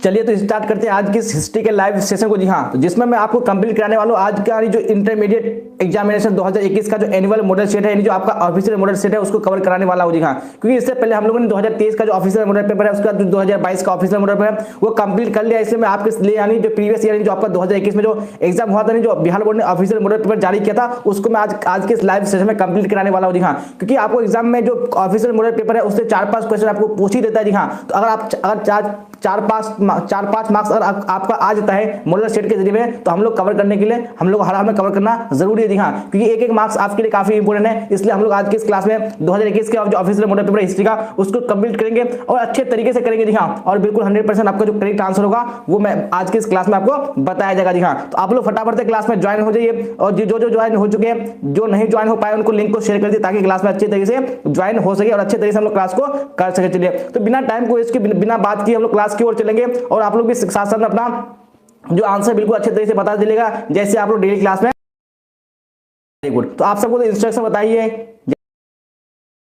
चलिए तो स्टार्ट करते हैं आज की हिस्ट्री के लाइव सेशन को। जी हाँ, तो जिसमें मैं आपको कंप्लीट कराने वाला हूँ आज का जो इंटरमीडिएट एग्जामिनेशन 2021 का जो एनुअल मॉडल सेट है, यानी जो आपका ऑफिशियल मॉडल सेट है उसको कवर कराने वाला हूँ। जी हाँ, क्योंकि इससे पहले हम लोगों ने 2023 का जो ऑफिशियल मॉडल पेपर है, उसका जो 2022 का ऑफिशियल मॉडल पेपर है वो कंप्लीट कर लिया। इसलिए मैं आपके लिए यानी जो प्रीवियस ईयर जो आपका 2021 में जो एग्जाम हुआ था, जो बिहार बोर्ड ने ऑफिशियल मॉडल पेपर जारी किया था, उसको मैं आज के इस लाइव सेशन में कंप्लीट कराने वाला हूँ। जी हाँ, क्योंकि आपको एग्जाम में जो ऑफिशियल मॉडल पेपर है उससे 4-5 क्वेश्चन आपको पूछ ही देता है। जी हाँ, तो अगर 4-5 मार्क्स अगर आपका आ जाता है मॉडल सेट के जरिए में, तो हम लोग कवर करने के लिए हम लोग हर हाल में कवर करना जरूरी है। जी हाँ, क्योंकि एक मार्क्स आपके लिए काफी इंपोर्टेंट है। इसलिए हम लोग आज की इस क्लास में 2021 के जो ऑफिशियल मॉडल पेपर हिस्ट्री का उसको कंप्लीट करेंगे और अच्छे तरीके से करेंगे। जी हाँ, और बिल्कुल 100% आपका जो करेक्ट आंसर होगा वो मैं आज की इस क्लास में आपको बताया जाएगा। जी हाँ, तो आप लोग फटाफट से क्लास में ज्वाइन हो जाइए, और जो ज्वाइन हो चुके हैं, जो नहीं ज्वाइन हो पाए उनको लिंक को शेयर कर दिए ताकि क्लास में अच्छे तरीके से ज्वाइन हो सके और अच्छे तरीके से हम लोग क्लास को कर सके। चलिए तो बिना टाइम को इसके बिना बात किए हम लोग क्लास की ओर चलेंगे, और आप लोग भी साथ साथ अपना जो आंसर बिल्कुल अच्छे तरीके से बता दीजिएगा जैसे आप लोग डेली क्लास में। वेरी गुड, तो आप सबको तो इंस्ट्रक्शन बताइए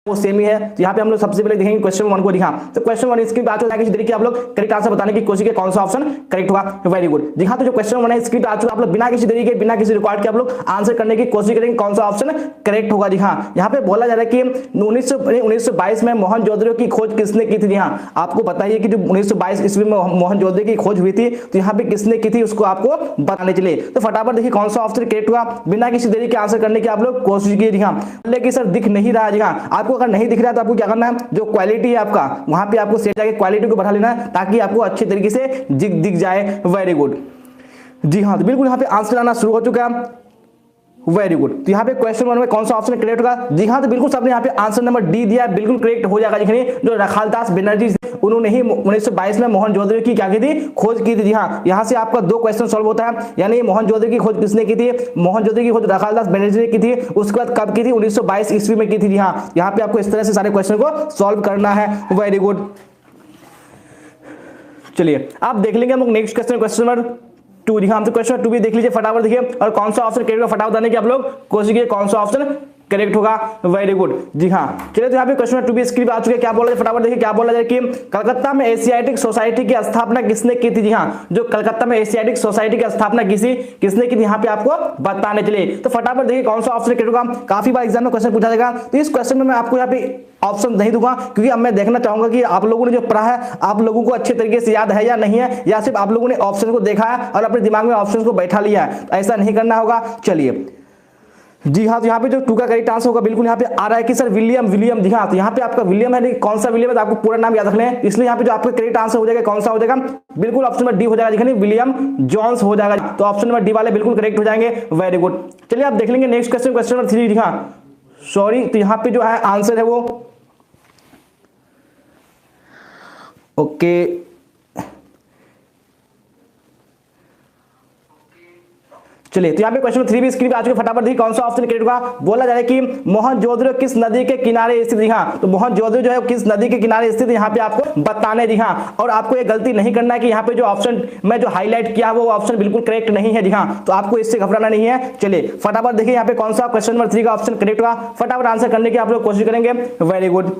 वो सेम ही है। तो यहाँ पे हम लोग सबसे पहले देखेंगे क्वेश्चन 1 को। दिखा तो क्वेश्चन 1 स्क्रीन पे आ चुका है, किसी तरीके आप लोग करेक्ट आंसर बताने की कोशिश करें, कौन सा ऑप्शन करेक्ट होगा। वेरी गुड, दिखा तो जो क्वेश्चन 1 है स्क्रीन पे आ चुका है, आप लोग बिना किसी तरीके बिना किसी रिकॉर्ड के आप लोग आंसर करने की कोशिश करेंगे कौन सा ऑप्शन करेक्ट होगा। जी हाँ, यहाँ पे बोला जा रहा है कि 1922 में मोहनजोदड़ो की खोज किसने की थी। जी हाँ, आपको बताइए कि जो 1922 ईस्वी में मोहनजोदड़ो की खोज हुई थी, तो यहाँ पे किसने की थी उसको आपको बताने चलिए। तो फटाफट देखिए कौन सा ऑप्शन करेक्ट होगा, बिना किसी देरी के आंसर करने की आप लोग कोशिश कीजिए। जी हाँ, लेकिन सर दिख नहीं रहा है। जी हाँ, आपको अगर नहीं दिख रहा है तो आपको क्या करना है, जो क्वालिटी है आपका वहां पे आपको सेट जाके क्वालिटी को बढ़ा लेना है ताकि आपको अच्छे तरीके से दिख जाए। वेरी गुड, जी हाँ, तो बिल्कुल यहाँ पे आंसर आना शुरू हो चुका है। वेरी गुड, तो यहाँ पे क्वेश्चन 1 में कौन सा ऑप्शन करेक्ट होगा। जी हाँ, तो बिल्कुल सबने यहाँ पे आंसर नंबर डी दिया, बिल्कुल करेक्ट हो जाएगा। देखिए जो रखालदास बनर्जी उन्होंने ही 1922 में मोहनजोदड़ो की क्या की थी, खोज की थी। जी हाँ, यहाँ से आपका 2 क्वेश्चन सॉल्व होता है, यानी मोहनजोदड़ो की खोज किसने की थी, मोहनजोदड़ो की खोज रखालदास बनर्जी ने की थी। उसके बाद कब की थी, 1922 ईस्वी में की थी। जी हाँ, यहाँ पे आपको इस तरह से सारे क्वेश्चन को सॉल्व करना है। वेरी गुड, चलिए आप देख लेंगे हम लोग नेक्स्ट क्वेश्चन नंबर 2। जी हाँ, तो क्वेश्चन 2 भी देख लीजिए फटाफट, देखिए और कौन सा ऑप्शन करेक्ट होगा फटाफट बताने की आप लोग कोशिश कीजिए कौन सा ऑप्शन करेक्ट होगा। वेरी गुड, जी हाँ, चलिए तो यहाँ पे क्वेश्चन 2 भी स्क्रीन पे आ चुके हैं। क्या बोला जाए फटाफट देखिए, क्या बोला जाए कि कलकत्ता में एशियाटिक सोसाइटी की स्थापना किसने की थी। जी हाँ, जो कलकत्ता में एशियाटिक सोसाइटी की स्थापना किसने की थी यहाँ पे आपको बताने चलिए। तो फटाफट देखिए कौन सा ऑप्शन करेक्ट होगा। काफी बार एग्जाम में क्वेश्चन पूछा जाएगा, तो इस क्वेश्चन में मैं आपको यहाँ पे ऑप्शन नहीं दूंगा, क्योंकि अब मैं देखना चाहूंगा कि आप लोगों ने जो पढ़ा है आप लोगों को अच्छे तरीके से याद है या नहीं है, या सिर्फ आप लोगों ने ऑप्शन को देखा है और अपने दिमाग में ऑप्शन को बैठा लिया है। ऐसा नहीं करना होगा। चलिए जी हाँ, तो यहाँ पे जो 2 का करेक्ट आंसर होगा बिल्कुल यहाँ पे आ रहा है कि सर विलियम। जी हाँ, तो यहाँ पे आपका विलियम है, नहीं कौन सा विलियम है, तो आपको पूरा नाम याद रखना है। इसलिए यहाँ पे जो आपका करेक्ट आंसर हो जाएगा कौन सा हो जाएगा, बिल्कुल ऑप्शन नंबर डी हो जाएगा। देखिए विलियम जॉन्स हो जाएगा, तो ऑप्शन नंबर डी वाले बिल्कुल करेक्ट हो जाएंगे। वेरी गुड, चलिए आप देख लेंगे नेक्स्ट क्वेश्चन नंबर 3। जी हाँ, सॉरी, तो यहाँ पे जो है आंसर है वो ओके चलिए, तो यहाँ पे क्वेश्चन 3 भी स्क्रीन पे आ चुके, फटाफट देखिए कौन सा ऑप्शन करेक्ट होगा। बोला जा रहा है कि मोहनजोदड़ो किस नदी के किनारे स्थित। जी हाँ, तो मोहनजोदड़ो जो है किस नदी के किनारे स्थित यहाँ पे आपको बताने। जी हाँ, और आपको ये गलती नहीं करना है कि यहाँ पे जो ऑप्शन मैं जो हाईलाइट किया वो ऑप्शन बिल्कुल करेक्ट नहीं है। जी हाँ, तो आपको इससे घबराना नहीं है। चलिए फटाफट देखिए यहाँ पे कौन सा क्वेश्चन नंबर 3 का ऑप्शन करेक्ट होगा, फटाफट आंसर करने की आप लोग कोशिश करेंगे। वेरी गुड,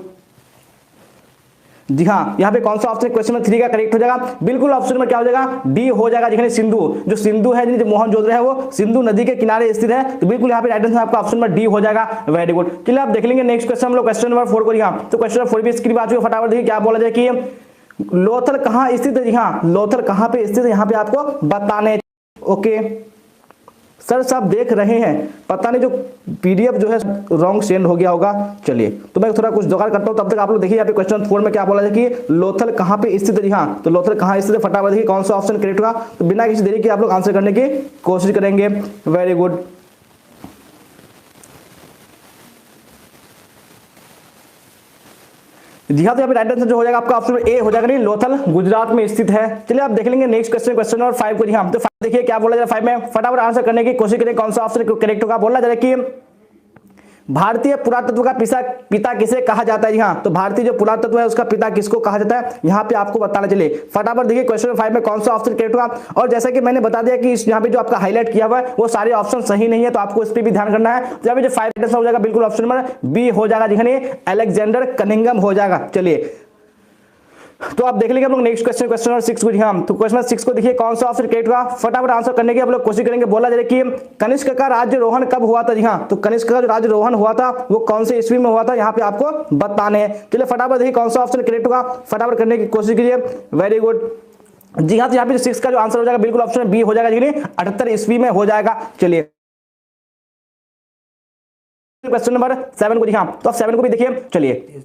जी हाँ, यहाँ पे कौन सा ऑप्शन क्वेश्चन नंबर 3 का करेक्ट हो जाएगा, बिल्कुल ऑप्शन में क्या हो जाएगा, डी हो जाएगा। देखिए सिंधु, जो सिंधु है जो मोहनजोदड़ो है वो सिंधु नदी के किनारे स्थित है, तो बिल्कुल यहाँ पे राइट आंसर आपका ऑप्शन नंबर डी हो जाएगा। वेरी गुड, चलिए आप देख लेंगे नेक्स्ट क्वेश्चन हम लोग क्वेश्चन नंबर 4 को। यहाँ तो क्वेश्चन नंबर 4 भी स्क्रीन पे आ चुके, फटाफट देखिए क्या बोला जाए कि लोथल कहाँ स्थित है। जी हाँ, लोथल कहाँ पे स्थित है यहाँ पे आपको बताने। ओके सर सब देख रहे हैं, पता नहीं जो पीडीएफ जो है रॉन्ग सेंड हो गया होगा। चलिए तो मैं थोड़ा कुछ जुगाड़ करता हूं, तब तक आप लोग देखिए यहाँ पे क्वेश्चन 4 में क्या बोला है कि लोथल कहाँ पे स्थित है। जी हाँ, तो लोथल कहाँ स्थित है फटाफट देखिए कौन सा ऑप्शन करेक्ट होगा, तो बिना किसी देरी के आप लोग आंसर करने की कोशिश करेंगे। वेरी गुड, जी हाँ, तो यहाँ पे राइट आंसर जो हो जाएगा आपका ऑप्शन ए हो जाएगा, नहीं लोथल गुजरात में स्थित है। चलिए आप देख लेंगे नेक्स्ट क्वेश्चन नंबर 5 को। जी हाँ, तो देखिए क्या बोला जा रहा है 5 में, फटाफट आंसर करने की कोशिश करें कौन सा ऑप्शन करेक्ट होगा। बोला जा रहा है कि भारतीय पुरातत्व का पिता किसे कहा जाता है। जी हाँ, तो भारतीय जो पुरातत्व है उसका पिता किसको कहा जाता है यहाँ पे आपको बताना चलिए। फटाफट देखिए क्वेश्चन 5 में कौन सा ऑप्शन करेक्ट होगा, और जैसा कि मैंने बता दिया कि यहाँ पे जो आपका हाईलाइट किया हुआ है वो सारे ऑप्शन सही नहीं है, तो आपको इस पर भी ध्यान करना है। तो यहाँ पे जो 5 हो जाएगा बिल्कुल ऑप्शन नंबर बी हो जाएगा, जिन्हें अलेक्जेंडर कनिंघम हो जाएगा। चलिए तो आप देख लीजिए हम लोग नेक्स्ट क्वेश्चन, क्वेश्चन नंबर 6 को जी हाँ। तो क्वेश्चन नंबर 6 को देखिए कौन सा ऑप्शन करेक्ट होगा, फटाफट आंसर करने की आप लोग कोशिश करेंगे। बोला जा रहा है कि कनिष्क का राज्यरोहण कब हुआ था जी हाँ। तो कनिष्क का जो राज्यरोहण हुआ था वो कौन से ईस्वी में हुआ था, यहाँ पे आपको बताने हैं। चलिए फटाफट देखिए कौन सा ऑप्शन करेक्ट होगा, फटाफट करने की कोशिश कीजिए। वेरी गुड जी हाँ। तो यहाँ पे 6 का जो आंसर हो जाएगा बिल्कुल ऑप्शन बी हो जाएगा जी, 78 ईस्वी में हो जाएगा। चलिए क्वेश्चन नंबर 7 को जी हाँ। तो आप 7 को भी देखिए। चलिए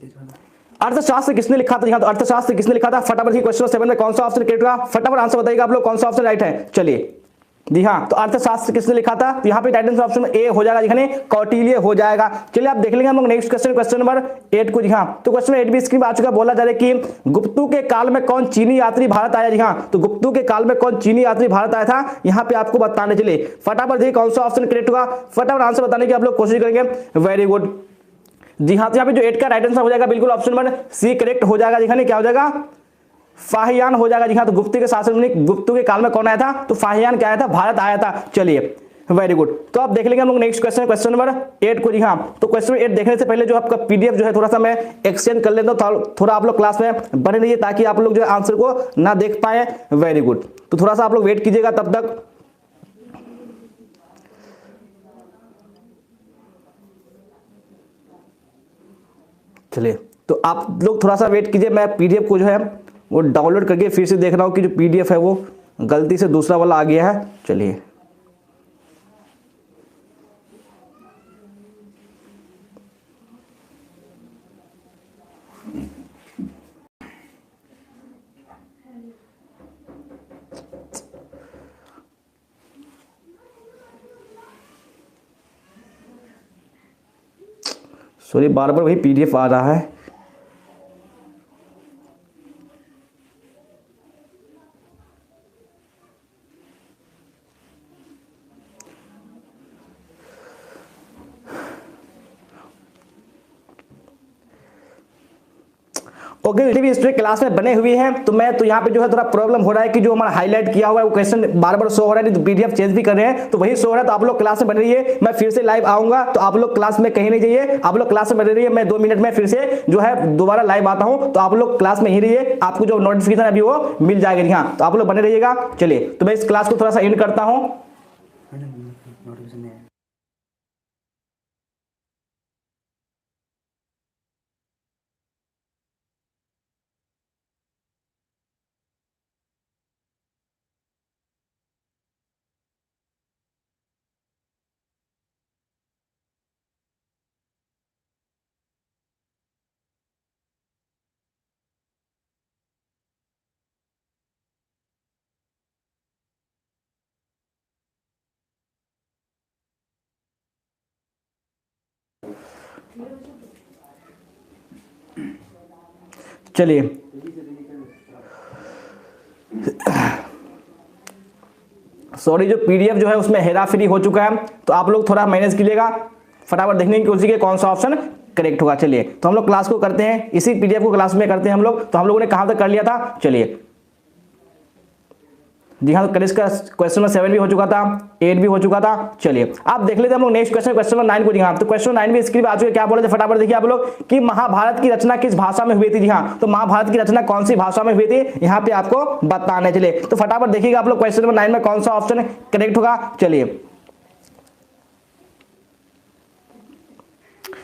अर्थशास्त्र किसने लिखा था जी हाँ। तो अर्थशास्त्र किसने लिखा था, फटाफट ही क्वेश्चन 7 में कौन सा ऑप्शन करेक्ट होगा, फटाफट आंसर बताइएगा आप लोग कौन सा ऑप्शन राइट है। चलिए जी हाँ। तो अर्थशास्त्र किसने लिखा था, तो यहाँ पे राइट आंसर ऑप्शन ए हो जाएगा, यानी कौटिल्य हो जाएगा। चलिए आप देख लेंगे हम लोग नेक्स्ट क्वेश्चन, क्वेश्चन नंबर 8 को जी हाँ। तो क्वेश्चन 8 भी स्क्रीन पर आ चुका। बोला जा रहा है कि गुप्तू के काल में कौन चीनी यात्री भारत आया जी हाँ। तो गुप्तू के काल में कौन चीनी यात्री भारत आया था, यहाँ पे आपको बताने। चलिए फटाफट देखिए कौन सा ऑप्शन करेक्ट होगा, फटाफट आंसर बताने की आप लोग कोशिश करेंगे। वेरी गुड जी हाँ। तो यहाँ पे जो 8 का राइट आंसर हो जाएगा बिल्कुल ऑप्शन नंबर सी करेक्ट हो जाएगा। दिखाने क्या हो जाएगा, फाहियान हो जाएगा जी हाँ। तो गुप्तू के शासन में, गुप्तू के काल में कौन आया था, तो फाहियान क्या आया था, भारत आया था। चलिए वेरी गुड। तो आप देख लेंगे हम लोग नेक्स्ट क्वेश्चन, क्वेश्चन नंबर 8 को जी हाँ। तो क्वेश्चन 8 देखने से पहले जो आपका पीडीएफ जो है थोड़ा सा मैं एक्सचेंज कर लेता हूँ, थोड़ा आप लोग क्लास में बने रहिए ताकि आप लोग जो है आंसर को ना देख पाए। Very good. तो थोड़ा सा आप लोग वेट कीजिएगा तब तक। चलिए तो आप लोग थोड़ा सा वेट कीजिए, मैं पीडीएफ को जो है वो डाउनलोड करके फिर से देख रहा हूँ कि जो पीडीएफ है वो गलती से दूसरा वाला आ गया है। चलिए सॉरी, बार बार वही पीडीएफ आ रहा है। ओके भी हिस्ट्री क्लास में बने हुए हैं, तो मैं तो यहाँ पे जो है थोड़ा प्रॉब्लम हो रहा है कि जो हमारा हाईलाइट किया हुआ है वो क्वेश्चन बार बार शो हो रहा है, तो पीडीएफ चेंज भी कर रहे हैं तो वही शो हो रहा है। तो आप लोग क्लास में बने रहिए, मैं फिर से लाइव आऊंगा, तो आप लोग क्लास में कहीं नहीं जाइए, आप लोग क्लास में बने रहिए। मैं 2 मिनट में फिर से जो है दोबारा लाइव आता हूँ, तो आप लोग क्लास में ही रहिए, आपको जो नोटिफिकेशन अभी वो मिल जाएगा जी हाँ। तो आप लोग बने रहिएगा। चलिए तो मैं इस क्लास को थोड़ा सा एंड करता हूँ। चलिए सॉरी, जो पीडीएफ जो है उसमें हेरा फेरी हो चुका है, तो आप लोग थोड़ा मैनेज कीजिएगा, फटाफट देखने की कोशिश कीजिए कौन सा ऑप्शन करेक्ट होगा। चलिए तो हम लोग क्लास को करते हैं, इसी पीडीएफ को क्लास में करते हैं हम लोग। तो हम लोगों ने कहां तक कर लिया था, चलिए जी हाँ। तो कनिष्क का क्वेश्चन नंबर 7 भी हो चुका था, 8 भी हो चुका था। चलिए आप देख लेते हैं हम लोग नेक्स्ट क्वेश्चन, क्वेश्चन नंबर 9 को जी हाँ। तो क्वेश्चन 9 भी स्क्रीन पे आ चुके, क्या बोले थे फटाफट देखिए आप लोग कि महाभारत की रचना किस भाषा में हुई थी जी हाँ। तो महाभारत की रचना कौन सी भाषा में हुई थी, यहाँ पे आपको बताने। चलिए तो फटाफट देखिएगा आप लोग क्वेश्चन नंबर 9 में कौन सा ऑप्शन करेक्ट होगा। चलिए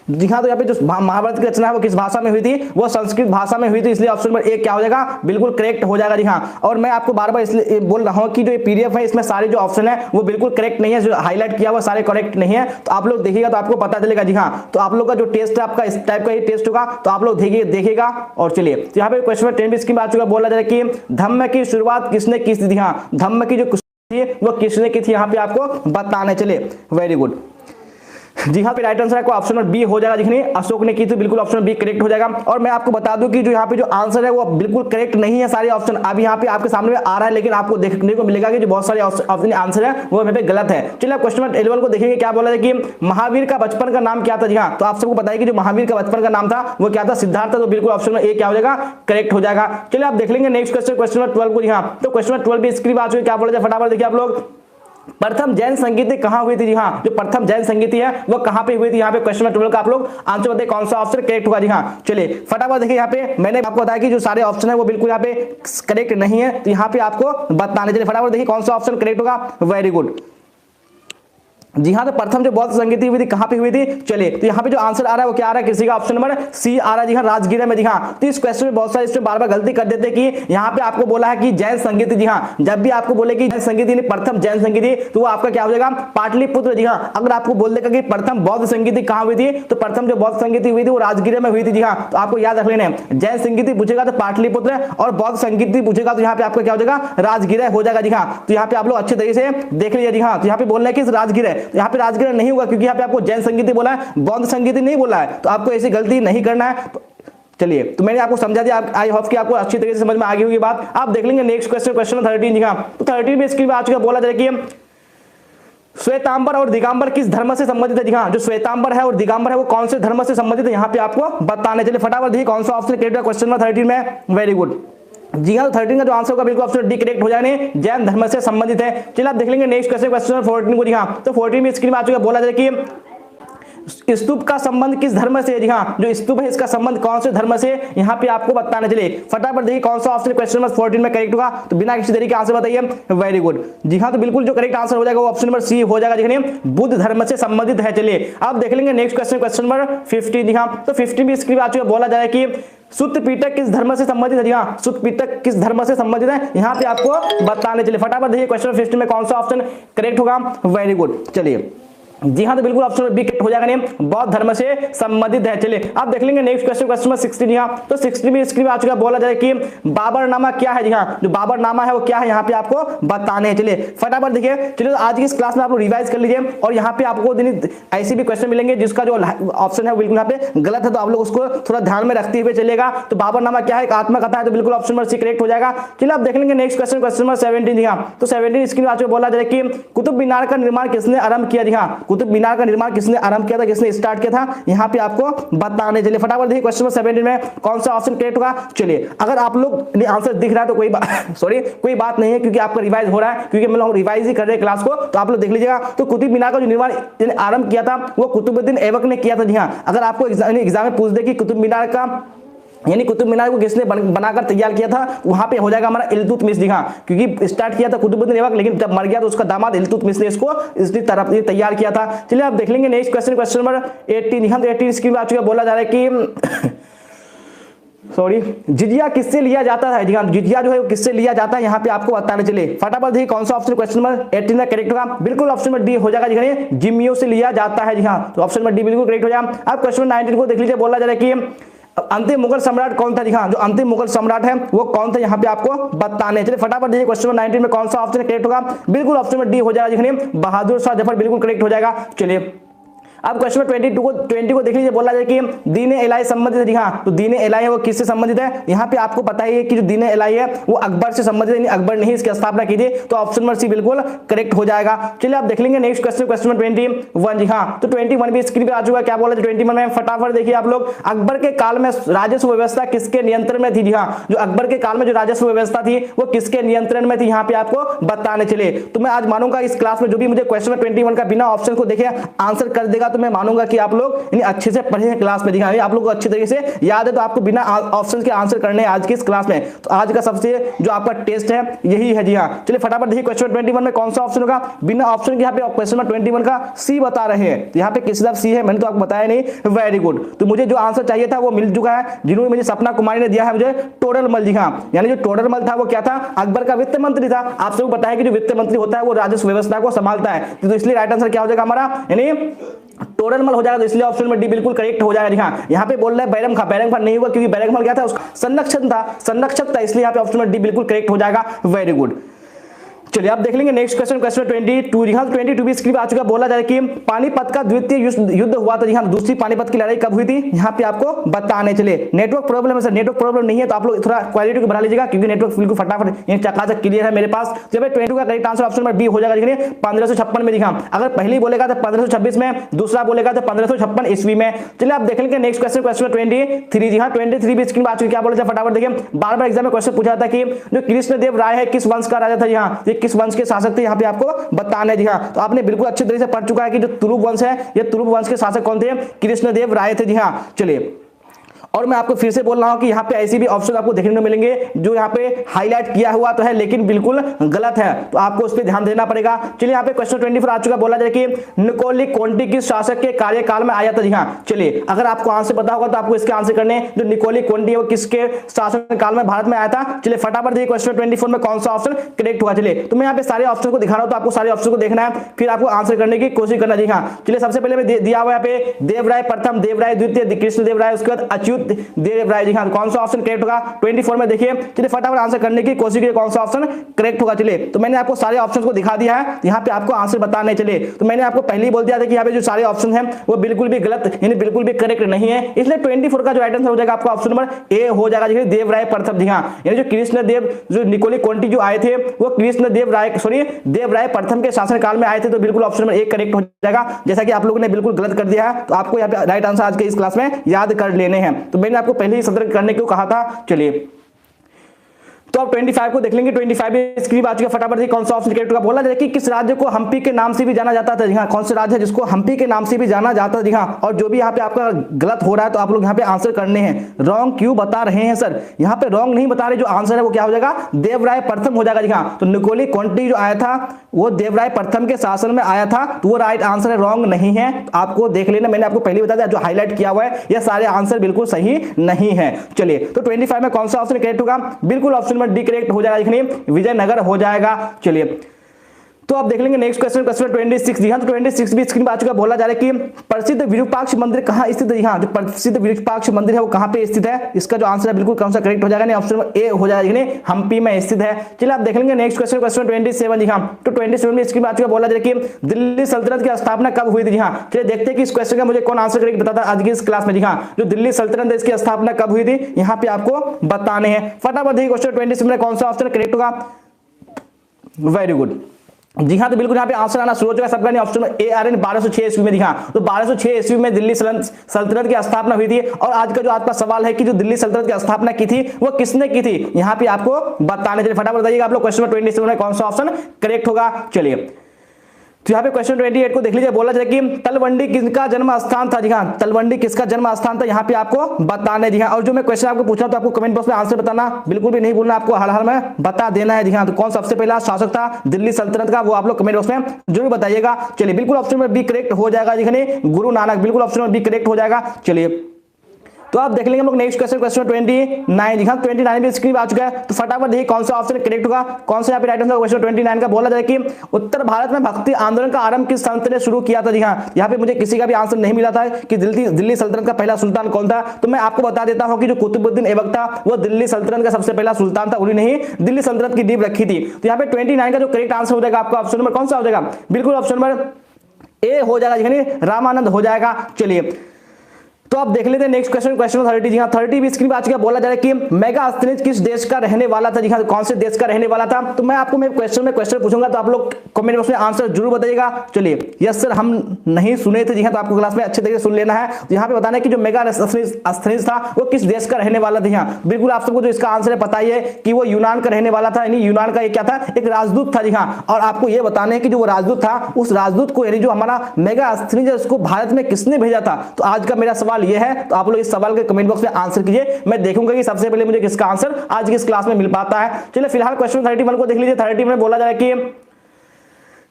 जी हाँ। तो यहाँ पे जो महाभारत की रचना है वो किस भाषा में हुई थी, वो संस्कृत भाषा में हुई थी, इसलिए ऑप्शन नंबर 1 क्या हो जाएगा, बिल्कुल करेक्ट हो जाएगा जी हाँ। और मैं आपको बार बार इसलिए बोल रहा हूँ कि जो ये पीडीएफ है इसमें सारे जो ऑप्शन है वो बिल्कुल करेक्ट नहीं है, जो हाईलाइट किया हुआ सारे करेक्ट नहीं है। तो आप लोग देखिएगा तो आपको पता चलेगा जी हाँ। तो आप लोग का जो टेस्ट है आपका इस टाइप का ही टेस्ट होगा, तो आप लोग देखिएगा। और चलिए तो यहाँ पे क्वेश्चन 10 भी स्क्रीन आ चुका। बोला जा रहा है कि धम्म की शुरुआत किसने की थी, हाँ धम्म की जो वो किसने की थी, यहाँ पे आपको बताने। चलिए वेरी गुड जी हाँ। पे राइट आंसर आपको ऑप्शन नंबर बी हो जाएगा, जिसने अशोक ने की थी, बिल्कुल ऑप्शन बी करेक्ट हो जाएगा। और मैं आपको बता दूं कि जो यहाँ पे जो आंसर है वो बिल्कुल करेक्ट नहीं है, सारे ऑप्शन अब यहाँ पे आपके सामने में आ रहा है, लेकिन आपको देखने को मिलेगा कि जो बहुत सारे ऑप्शन आंसर है वो यहाँ पे गलत है। चलिए क्वेश्चन नंबर 11 को देखेंगे, क्या बोला है कि महावीर का बचपन का नाम क्या था जी हाँ। तो आप सबको बताइए कि जो महावीर का बचपन का नाम था वो क्या था, सिद्धार्थ था, तो बिल्कुल ऑप्शन नंबर ए क्या हो जाएगा, करेक्ट हो जाएगा। चलिए आप देख लेंगे नेक्स्ट क्वेश्चन, क्वेश्चन नंबर 12 को जी हाँ। तो क्वेश्चन नंबर 12 भी स्क्रीन आ चुकी है, क्या बोला जाए फटाफट देखिए आप लोग। प्रथम जैन संगीति कहां हुई थी? जी हाँ, जो प्रथम जैन संगीति है वो कहां पे हुई थी? यहाँ पे क्वेश्चन नंबर 12 का आप लोग आंसर बताइए कौन सा ऑप्शन करेक्ट होगा। जी हाँ, चलिए फटाफट देखिए, यहाँ पे मैंने आपको बताया कि जो सारे ऑप्शन है वो बिल्कुल यहाँ पे करेक्ट नहीं है, तो यहाँ पे आपको बताने, चलिए फटाफट देखिए कौन सा ऑप्शन करेक्ट होगा। Very good. जी हाँ, तो प्रथम जो बौद्ध संगीति हुई थी कहां पे हुई थी? चलिए, तो यहाँ पे जो आंसर आ रहा है वो क्या आ रहा है? किसी का ऑप्शन नंबर सी आ रहा है। जी हाँ, राजगीर में। जी हाँ, तो इस क्वेश्चन में बहुत सारे इसमें बार बार गलती कर देते कि यहाँ पे आपको बोला है कि जैन संगीत। जी हाँ, जब भी आपको बोले कि जैन संगीत यानी प्रथम जैन संगीत, तो वो आपका क्या हो जाएगा? पाटलिपुत्र। जी हाँ, अगर आपको बोल देगा कि प्रथम बौद्ध संगीति कहां हुई थी, तो प्रथम जो बौद्ध संगीति हुई थी वो राजगीर में हुई थी। जी हाँ, तो आपको याद रख लेना है, जैन संगीति पूछेगा तो पाटलिपुत्र, और बौद्ध संगीति पूछेगा तो यहाँ पे आपका क्या हो जाएगा? राजगीर हो जाएगा। जी हाँ, तो यहाँ पे आप लोग अच्छे तरीके से देख लीजिए। जी हाँ, तो यहाँ पे बोल रहे हैं कि राजगीर है, तो यहाँ पे राजगीर नहीं होगा, क्योंकि यहाँ पे आपको जैन संगीत बोला है, बौद्ध संगीत नहीं बोला है, तो आपको ऐसी गलती नहीं करना है। चलिए, तो मैंने आपको समझा दिया, आई होप कि आपको अच्छी तरीके से समझ में आ गई होगी बात। आप देख लेंगे नेक्स्ट क्वेश्चन, क्वेश्चन 13। जी हाँ, तो 13 में इसकी बात बोला जाए कि श्वेतांबर और दिगंबर किस धर्म से संबंधित है? जी हाँ, जो श्वेतांबर है और दिगंबर है वो कौन से धर्म से संबंधित है, यहाँ पे आपको बताने। चलिए फटाफट देखिए कौन सा ऑप्शन करेक्ट है क्वेश्चन नंबर 13 में। Very good. जी हाँ, 13 का जो आंसर होगा बिल्कुल ऑप्शन डी करेक्ट हो जाने, जैन धर्म से संबंधित है। चलिए आप देख लेंगे नेक्स्ट क्वेश्चन, क्वेश्चन 14 को। जी हाँ, तो 14 में स्क्रीन में आ चुका, बोला जाए कि स्तूप का संबंध किस धर्म से है? जी हाँ, जो स्तूप है इसका संबंध कौन से धर्म से, यहाँ पे आपको बताना। चलिए फटाफट देखिए कौन सा ऑप्शन क्वेश्चन नंबर 14 में करेक्ट होगा, तो बिना किसी तरीके आंसर बताइए। Very good. जी हाँ, तो बिल्कुल जो करेक्ट आंसर हो जाएगा वो ऑप्शन नंबर सी हो जाएगा, देखिए बुद्ध धर्म से संबंधित है। चलिए आप देख लेंगे नेक्स्ट क्वेश्चन, क्वेश्चन नंबर 15। जी हाँ, तो 15 में स्क्रीन आ चुका, बोला जाए कि सुत्त पिटक किस धर्म से संबंधित है? जी हाँ, सुत्त पिटक किस धर्म से संबंधित है, यहाँ पे आपको बताने। चलिए फटाफट देखिए क्वेश्चन 15 में कौन सा ऑप्शन करेक्ट होगा। Very good. चलिए जी हाँ, तो बिल्कुल ऑप्शन बी करेक्ट हो जाएगा, नेम बौद्ध धर्म से संबंधित है। चलिए आप देख लेंगे नेक्स्ट क्वेश्चन, क्वेश्चन नंबर 16। जी हाँ, तो 16 में स्क्रीन में आ चुका, बोला जाए कि बाबरनामा क्या है? जी हाँ, जो बाबरनामा है वो क्या है, यहाँ पे आपको बताने हैं। चलिए फटाफट देखिए। चलिए तो आज की इस क्लास में आप लोग रिवाइज कर लीजिए, और यहाँ पे आपको ऐसे भी क्वेश्चन मिलेंगे जिसका जो ऑप्शन है बिल्कुल यहाँ पे गलत है, तो आप लोग उसको थोड़ा ध्यान में रखते हुए चलेगा। तो बाबरनामा क्या है? एक आत्मकथा है, तो बिल्कुल ऑप्शन नंबर सी करेक्ट हो जाएगा। चलिए आप देख लेंगे नेक्स्ट क्वेश्चन, क्वेश्चन नंबर 17। जी हाँ, तो 17 स्क्रीन में आ चुका, बोला जाए कि कुतुब मीनार का निर्माण किसने आरंभ किया? जी हाँ, कुतुब मीनार का निर्माण किसने आरंभ किया था, किसने स्टार्ट किया था, यहाँ पे आपको बताने। चलिए फटाफट देखिए क्वेश्चन नंबर 17 में कौन सा ऑप्शन करेक्ट होगा। चलिए अगर आप लोग आंसर दिख रहा है तो कोई कोई बात नहीं है, क्योंकि आपका रिवाइज हो रहा है, क्योंकि हम लोग रिवाइज ही कर रहे हैं क्लास को, तो आप लोग देख लीजिएगा। तो कुतुब मीनार का जो निर्माण आरंभ किया था वो कुतुबुद्दीन ऐबक ने किया था। जी हाँ, अगर आपको एग्जाम में पूछ दे कि कुतुब मीनार का यानी कुतुब मीनार को किसने बनाकर तैयार किया था, वहां पे हो जाएगा हमारा इल्तुतमिश। जी हाँ, क्योंकि स्टार्ट किया था कुतुबुद्दीन ऐबक, लेकिन जब मर गया तो उसका दामाद इल्तुतमिश ने इसको इसकी तरफ तैयार किया था। चलिए आप देख लेंगे नेक्स्ट क्वेश्चन, क्वेश्चन नंबर 18। हाँ, तो 18 स्क्रीन में आ चुका, बोला जा रहा है कि सॉरी, जिजिया किससे लिया जाता है? जी हाँ, जिजिया जो है वो किससे लिया जाता है, यहाँ पे आपको बताने। चले फटाफट देखिए कौन सा ऑप्शन क्वेश्चन नंबर 18 में करेक्ट होगा। बिल्कुल ऑप्शन नंबर डी हो जाएगा, जी जिम्मियों से लिया जाता है। जी हाँ, तो ऑप्शन नंबर डी बिल्कुल करेक्ट हो जाएगा। अब क्वेश्चन नंबर 19 को देख लीजिए, बोला जा रहा है कि अंतिम मुगल सम्राट कौन था? जी हाँ, जो अंतिम मुगल सम्राट है वो कौन था, यहाँ पे आपको बताने। चलिए फटाफट देखिए क्वेश्चन नंबर 19 में कौन सा ऑप्शन करेक्ट होगा। बिल्कुल ऑप्शन नंबर डी हो जाएगा, बहादुर शाह जफर बिल्कुल करेक्ट हो जाएगा। चलिए अब क्वेश्चन नंबर 20 को देख लीजिए, बोला जाए कि दीन इलाही संबंधित है। जी हाँ, तो दीन इलाही है वो किससे संबंधित है, यहाँ पे आपको पता है कि जो दीन इलाही है वो अकबर से संबंधित है, अकबर ने ही इसकी स्थापना की थी, तो ऑप्शन नंबर सी बिल्कुल करेक्ट हो जाएगा। चलिए आप देख लेंगे नेक्स्ट क्वेश्चन, क्वेश्चन नंबर 21। जी हाँ, तो 21 भी स्क्रीन पे आ चुका है, क्या बोला 21 में फटाफट देखिए आप लोग। अकबर के काल में राजस्व व्यवस्था किसके नियंत्रण में थी? जी हाँ, जो अकबर के काल में जो राजस्व व्यवस्था थी वो किसके नियंत्रण में थी, यहाँ पे आपको बताने। चले तो मैं आज मानूंगा इस क्लास में जो भी मुझे क्वेश्चन नंबर 21 का बिना ऑप्शन को देखे आंसर कर देगा, तो मैं मानूंगा कि आप लोग अच्छे से पढ़े हैं क्लास में। दिखा आप लोग को अच्छी तरीके से याद है, तो आपको बिना ऑप्शन के आंसर करने हैं आज की इस क्लास में। तो आज का सबसे जो आपका टेस्ट है यही है। जी हाँ, चलिए फटाफट देखिए क्वेश्चन 21 में कौन सा ऑप्शन होगा। बिना ऑप्शन के यहाँ पे क्वेश्चन नंबर 21 का सी बता रहे हैं, तो यहाँ पे किस तरफ सी है मैंने तो आपको बताया नहीं। वेरी गुड, तो मुझे जो आंसर चाहिए था वो मिल चुका है, जिन्होंने मुझे सपना कुमारी ने दिया है मुझे टोडरमल। जी हाँ, यानी जो टोडरमल था वो क्या था, अकबर का वित्त मंत्री था। आप सबको पता है कि जो वित्त मंत्री होता है वो राजस्व व्यवस्था को संभालता है, तो इसलिए राइट आंसर क्या हो जाएगा हमारा, यानी टोडरमल हो जाएगा। तो इसलिए ऑप्शन में डी बिल्कुल करेक्ट हो जाएगा। हाँ, यहाँ पे बोल रहा है बैरम खां, बैरम खां नहीं हुआ क्योंकि बैरम खां क्या था, उसका संरक्षक था, इसलिए यहाँ पे ऑप्शन में डी बिल्कुल करेक्ट हो जाएगा। Very good. चलिए आप देख लेंगे नेक्स्ट क्वेश्चन, क्वेश्चन 22। यहाँ 22 भी स्क्रीन पे आ चुका, बोला जाए कि पानीपत का द्वितीय युद्ध हुआ था। यहाँ दूसरी पानीपत की लड़ाई कब हुई थी, यहाँ पे आपको बताने। चलिए नेटवर्क प्रॉब्लम है सर, नेटवर्क प्रॉब्लम नहीं है तो आप लोग थोड़ा क्वालिटी को बढ़ा लीजिएगा, क्योंकि नेटवर्क बिल्कुल फटाफट चकाचक क्लियर है मेरे पास। जब 22 का correct answer option number B हो जाएगा, 1556 में। दिखा अगर पहले बोलेगा तो 1526 में, दूसरा बोलेगा तो 1556 ईस्वी में। चलिए आप देख लेंगे नेक्स्ट क्वेश्चन, क्वेश्चन 23। जी हाँ, 23 भी स्क्रीन पे आ चुकी, क्या बोला जाए फटाफट देखिए। बार बार एग्जाम में क्वेश्चन पूछा था कि जो कृष्णदेव राय है किस वंश का राजा था। यहाँ किस वंश के शासक थे यहाँ पे आपको बताना है। जी हाँ, तो आपने बिल्कुल अच्छी तरीके से पढ़ चुका है कि जो तुलुप वंश है, ये तुलुप वंश के शासक कौन थे? कृष्णदेव राय थे। जी हाँ, चलिए, और मैं आपको फिर से बोल रहा हूं कि यहाँ पे ऐसी भी ऑप्शन आपको देखने को मिलेंगे जो यहाँ पे हाईलाइट किया हुआ तो है लेकिन बिल्कुल गलत है, तो आपको उस पर ध्यान देना पड़ेगा। चलिए, यहाँ पे क्वेश्चन 24 आ चुका, बोला जाए कि निकोली कोंटी किस शासक के कार्यकाल में आया था? जी हाँ, चलिए, अगर आपको आंसर पता होगा तो आपको इसके आंसर करने, जो निकोली कोंटी है वो किसके शासन काल में भारत में आया था? चलिए फटाफट देखिए क्वेश्चन 24 में कौन सा ऑप्शन करेक्ट हुआ। चलिए, तो मैं यहाँ पे सारे ऑप्शन को दिखा रहा हूँ, तो आपको सारे ऑप्शन को देखना है, फिर आपको आंसर करने की कोशिश करना। जी हाँ, चलिए, सबसे पहले मैं दिया हुआ यहाँ पे देवराय प्रथम, देवराय द्वितीय, कृष्णदेव राय, उसके बाद अच्युत देव राय। जी हाँ, कौन सा ऑप्शन करेक्ट होगा 24 में? देखिए, चलिए फटाफट आंसर करने की कोशिश कीजिए, कौन सा ऑप्शन करेक्ट होगा। चलिए, तो मैंने आपको सारे ऑप्शंस को दिखा दिया है, यहाँ पे आपको आंसर बताना है। चलिए, तो मैंने आपको पहले ही बोल दिया था कि यहाँ पे जो सारे ऑप्शन हैं वो बिल्कुल भी गलत यानी बिल्कुल भी करेक्ट नहीं है, इसलिए 24 का जो राइट आंसर हो जाएगा आपका ऑप्शन नंबर ए हो जाएगा। देखिए, देवराय प्रथम। जी हाँ, यानी जो कृष्णदेव, जो निकोली कोंटी जो आए थे वो कृष्णदेव राय, सॉरी देवराय प्रथम के शासन काल में आए थे, तो बिल्कुल ऑप्शन नंबर ए करेक्ट हो जाएगा। जैसा कि आप लोगों ने बिल्कुल गलत कर दिया है, तो आपको यहाँ पे राइट आंसर आज के इस क्लास में याद कर लेने हैं। तो मैंने आपको पहले ही सतर्क करने को कहा था। चलिए, तो आप 25 को देख लेंगे। 25 स्क्रीन आ चुका, फटाफट देखिए कौन सा ऑप्शन करेक्ट होगा। बोला जाए कि किस राज्य को हम्पी के नाम से भी जाना जाता था? जी हाँ, कौन सा राज्य है जिसको हम्पी के नाम से भी जाना जाता है? जी हाँ, और जो भी यहाँ पे आपका गलत हो रहा है तो आप लोग यहाँ पे आंसर करने हैं। रॉन्ग क्यों बता रहे हैं सर? यहाँ पे रॉन्ग नहीं बता रहे, जो आंसर है वो क्या हो जाएगा? देवराय प्रथम हो जाएगा। जी हाँ, तो निकोली कोंटी जो आया था वो देवराय प्रथम के शासन में आया था, तो वो राइट आंसर है, रॉन्ग नहीं है। आपको देख लेना, मैंने आपको पहले बता दिया, जो हाईलाइट किया हुआ है ये सारे आंसर बिल्कुल सही नहीं है। चलिए, तो 25 में कौन सा ऑप्शन करेक्ट होगा? बिल्कुल ऑप्शन नंबर डी करेक्ट हो जाएगा, विजयनगर हो जाएगा। चलिए, तो आप देख लेंगे नेक्स्ट क्वेश्चन, क्वेश्चन 26। जी हाँ, तो 26 भी स्क्रीन पर आ चुका। बोला जा रहा है कि प्रसिद्ध विरूपाक्ष मंदिर कहाँ स्थित है? हाँ, जो प्रसिद्ध विरूपाक्ष मंदिर है वो कहाँ पे स्थित है? इसका जो आंसर है बिल्कुल कौन सा करेक्ट हो जाएगा? नहीं, ऑप्शन नंबर ए हो जाएगा, हम्पी में स्थित है। चलिए, आप देख लेंगे नेक्स्ट क्वेश्चन, क्वेश्चन 27। जी हाँ, तो 27 में स्क्रीन पर आ चुका। बोला जा रहा है कि दिल्ली सल्तनत की स्थापना कब हुई थी? जी हाँ, चलिए देखते हैं कि इस क्वेश्चन का मुझे कौन आंसर करेक्ट बताता है आज की इस क्लास में। जी हाँ, जो दिल्ली सल्तनत है इसकी स्थापना कब हुई थी यहाँ पे आपको बताने हैं। फटाफट देखिए क्वेश्चन 27 में कौन सा ऑप्शन करेक्ट होगा। Very good. जी हाँ, तो बिल्कुल यहाँ पे आंसर आना शुरू हो चुका है सबका। ऑप्शन ए आ रहे हैं 1206 ईस्वी में। जी हाँ, तो 1206 ईस्वी में दिल्ली सल्तनत की स्थापना हुई थी। और आज का जो आपका सवाल है कि जो दिल्ली सल्तनत की स्थापना की थी वो किसने की थी, यहाँ पे आपको बताने। चलिए फटाफट बताइएगा आप लोग क्वेश्चन नंबर 27 में कौन सा ऑप्शन करेक्ट होगा। चलिए, तो यहाँ पे क्वेश्चन 28 को देख लीजिए। बोला जाए कि तलवंडी किसका जन्म स्थान था? जी हाँ, तलवंडी किसका जन्म स्थान था यहाँ पे आपको बताना है। जी हाँ, और जो मैं क्वेश्चन आपको पूछा तो आपको कमेंट बॉक्स में आंसर बताना, बिल्कुल भी नहीं भूलना, आपको हर हाल में बता देना है। जी हाँ, तो कौन सबसे पहला शासक था दिल्ली सल्तनत का वो आप लोग कमेंट बॉक्स में जरूर बताइएगा। चलिए, बिल्कुल ऑप्शन में बी करेक्ट हो जाएगा। जी, गुरु नानक, बिल्कुल ऑप्शन में बी करेक्ट हो जाएगा। चलिए, तो आप देख लेंगे हम लोग नेक्स्ट क्वेश्चन, क्वेश्चन 29। जी हाँ, 29 भी स्क्रीन आ चुका है, तो फटाफट देखिए कौन सा ऑप्शन करेक्ट होगा, कौन सा यहाँ पे राइट आंसर। क्वेश्चन 29 का बोला जाए कि उत्तर भारत में भक्ति आंदोलन का आरंभ किस संत ने शुरू किया था? जी हाँ, यहाँ पे मुझे किसी का भी आंसर नहीं मिला था कि दिल्ली सल्तनत का पहला सुल्तान कौन था, तो मैं आपको बता देता हूँ कि जो कुतुबुद्दीन ऐबक था वो दिल्ली सल्तनत का सबसे पहला सुल्तान था, उन्हीं ने दिल्ली सल्तनत की नींव रखी थी। तो यहाँ पे 29 का जो करेक्ट आंसर हो जाएगा आपका ऑप्शन नंबर कौन सा हो जाएगा? बिल्कुल ऑप्शन नंबर ए हो जाएगा, रामानंद हो जाएगा। चलिए, तो आप देख लेते हैं नेक्स्ट क्वेश्चन, क्वेश्चन 30। जी हाँ, 30 भी स्क्रीन पे आ चुका है। बोला जा रहा है कि मेगास्थनीज किस देश का रहने वाला था? जी हाँ, कौन से देश का रहने वाला था? तो मैं आपको क्वेश्चन पूछूंगा तो आप लोग कमेंट बॉक्स में आंसर जरूर बताइएगा। चलिए, यस सर हम नहीं सुने थे। जी हाँ, तो आपको क्लास में अच्छे तरीके से सुन लेना है। तो यहाँ पे बताना है कि जो मेगास्थनीज था वो किस देश का रहने वाला था। यहाँ बिल्कुल आप सबको जो इसका आंसर है पता ही है कि वो यूनान का रहने वाला था, यानी यूनान का एक क्या था, एक राजदूत था। जी हाँ, और आपको ये बताना है कि जो वो राजदूत था उस राजदूत को यानी जो हमारा मेगास्थनीज उसको भारत में किसने भेजा था। तो आज का मेरा सवाल ये है, तो आप लोग इस सवाल के कमेंट बॉक्स में आंसर कीजिए, मैं देखूंगा कि सबसे पहले मुझे किसका आंसर आज की इस क्लास में मिल पाता है। चलिए, फिलहाल क्वेश्चन 31 को देख लीजिए। 30 में बोला जा रहा है कि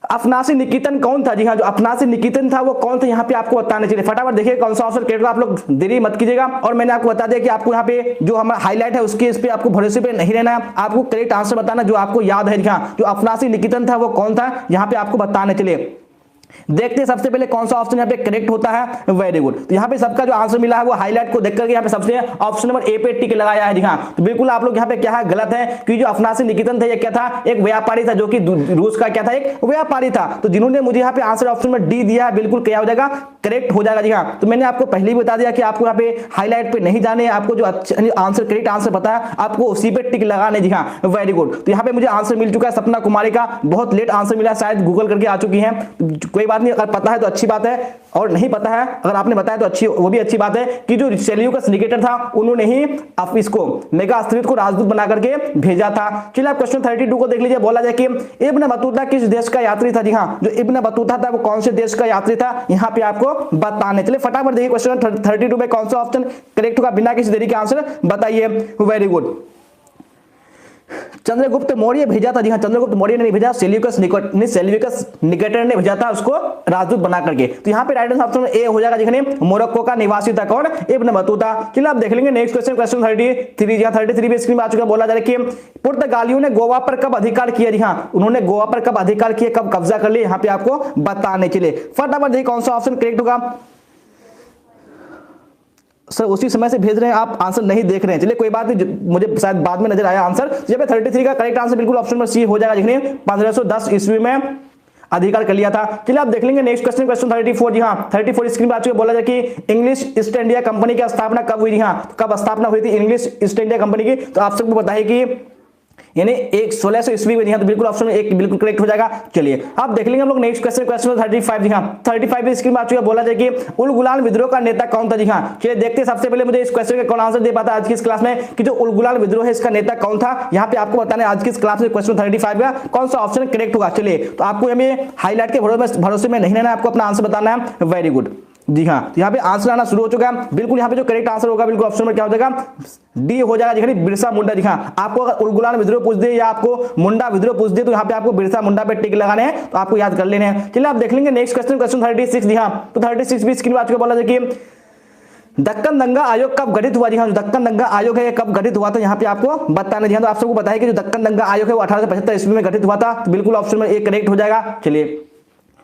अफनासी निकेतन कौन था? जी हाँ, जो अफनासी निकेतन था वो कौन था यहाँ पे आपको बताना चाहिए। फटाफट देखिए कौन सा ऑप्शन करेक्ट होगा, आप लोग देरी मत कीजिएगा। और मैंने आपको बता दिया कि आपको यहाँ पे जो हमारा हाईलाइट है उसके इस पे आपको भरोसे पे नहीं रहना है, आपको करेक्ट आंसर बताना जो आपको याद है। हाँ, जो अफनासी निकेतन था वो कौन था यहाँ पे आपको बताने। चलिए, देखते हैं सबसे पहले कौन सा ऑप्शन यहाँ पे करेक्ट होता है। Very good. तो यहाँ पे सबका जो आंसर मिला है वो हाईलाइट को देख करके यहाँ पे सबसे ऑप्शन नंबर ए पे टिक लगाया है। जी हाँ, तो बिल्कुल आप लोग यहाँ पे क्या है गलत है, क्योंकि जो अफनासी निकेतन था ये क्या था, एक व्यापारी था, जो कि रूस का क्या था, एक व्यापारी था। तो जिन्होंने मुझे यहाँ पे आंसर ऑप्शन में डी दिया है बिल्कुल क्या हो जाएगा, करेक्ट हो जाएगा। जी हाँ, तो मैंने आपको पहले ही बता दिया कि आपको यहाँ पे हाईलाइट पे नहीं जाने, आपको जो आंसर करेक्ट आंसर पता है आपको उसी पे टिक लगाने। जी हाँ, वेरी गुड। तो यहाँ पे मुझे आंसर मिल चुका है सपना कुमारी का, बहुत लेट आंसर मिला, शायद गूगल करके आ चुकी है, कोई कोई बात नहीं, अगर पता है तो अच्छी बात है, और नहीं पता है अगर आपने बताया तो अच्छी, वो भी अच्छी बात है कि जो सेल्यूकस निकेटर था उन्होंने ही इसको मेगा अस्तरित को राजदूत बना करके भेजा था। चलिए आप क्वेश्चन 32 को देख लीजिए। बोला जाए कि इब्न बतूता किस देश का यात्री था। जी हाँ, जो इब्न बतूता था वो कौन से देश का यात्री था, यहाँ पे आपको बताने। चलिए फटाफट देखिए क्वेश्चन 32 में कौन सा ऑप्शन करेक्ट होगा, बिना किसी देरी के आंसर बताइए। Very good. चंद्रगुप्त मौर्य भेजा था। जी हाँ, चंद्रगुप्त मौर्य ने नहीं भेजा, सेल्यूकस निकेटर ने भेजा था उसको राजदूत बना करके। तो यहाँ पे राइट आंसर ऑप्शन ए हो जाएगा। देखने मोरक्को का निवासी था कौन, इब्न बतूता। चलिए आप देख लेंगे नेक्स्ट क्वेश्चन, क्वेश्चन 33। यहाँ 33 भी स्क्रीन में आ चुका। बोला जा रहा है कि पुर्तगालियों ने गोवा पर कब अधिकार किया। जी हाँ, उन्होंने गोवा पर कब अधिकार किया, कब कब्जा कर लिया, यहाँ पे आपको बताने। चलिए फटाफट देखिए कौन सा ऑप्शन करेक्ट होगा। सर उसी समय से भेज रहे हैं आप, आंसर नहीं देख रहे हैं। चलिए कोई बात नहीं, मुझे शायद बाद में नजर आया आंसर। जब 33 का करेक्ट आंसर बिल्कुल ऑप्शन नंबर सी हो जाएगा। देखिए 1510 ईस्वी में अधिकार कर लिया था। चलिए आप देख लेंगे नेक्स्ट क्वेश्चन, क्वेश्चन 34। जी हाँ 34 स्क्रीन पर आ चुके। बोला जाए कि इंग्लिश ईस्ट इंडिया कंपनी की स्थापना कब हुई। जी हाँ, कब स्थापना हुई थी इंग्लिश ईस्ट इंडिया कंपनी की। तो आप सबको पता है कि यानी 1600 ईस्वी में। तो बिल्कुल ऑप्शन एक बिल्कुल करेक्ट हो जाएगा। चलिए आप देख लेंगे हम लोग नेक्स्ट क्वेश्चन, क्वेश्चन 35। जी हाँ 35 स्क्रीन में आ चुका। बोला जाए कि उल गुलाल विद्रोह का नेता कौन था। जी हाँ, चलिए देखते हैं सबसे पहले मुझे इस क्वेश्चन का कौन आंसर दे पाता है आज की इस क्लास में कि जो उल गुलाल विद्रोह है इसका नेता कौन था। यहाँ पे आपको बताना है आज की इस क्लास में क्वेश्चन 35 का कौन सा ऑप्शन करेक्ट होगा। चलिए तो आपको हमें हाईलाइट के भरोसे में नहीं रहना है, आपको अपना आंसर बताना है। Very good. जी हाँ, यहाँ पे आंसर आना शुरू हो चुका है। बिल्कुल यहाँ पे जो करेक्ट आंसर होगा बिल्कुल ऑप्शन में क्या हो जाएगा, डी हो जाएगा। देखिए बिरसा मुंडा। जी हाँ, आपको अगर उल गुलाल विद्रोह पूछ दे या आपको मुंडा विद्रोह पूछ दे तो यहाँ पे आपको बिरसा मुंडा पे टिक लगाने हैं, तो आपको याद कर लेने हैं। चलिए आप देख लेंगे नेक्स्ट क्वेश्चन, क्वेश्चन 36। जी हाँ, तो 36 भी स्क्रीन पर आ चुका। बोला जाए कि दक्कन दंगा आयोग कब गठित हुआ। जी हाँ, जो दक्कन दंगा आयोग है कब गठित हुआ था, यहाँ पे आपको बताना। जी हाँ, तो आप सबको बताया कि जो दक्कन दंगा आयोग है वो 1875 ईस्वी में गठित हुआ था। तो बिल्कुल ऑप्शन में एक करेक्ट हो जाएगा। चलिए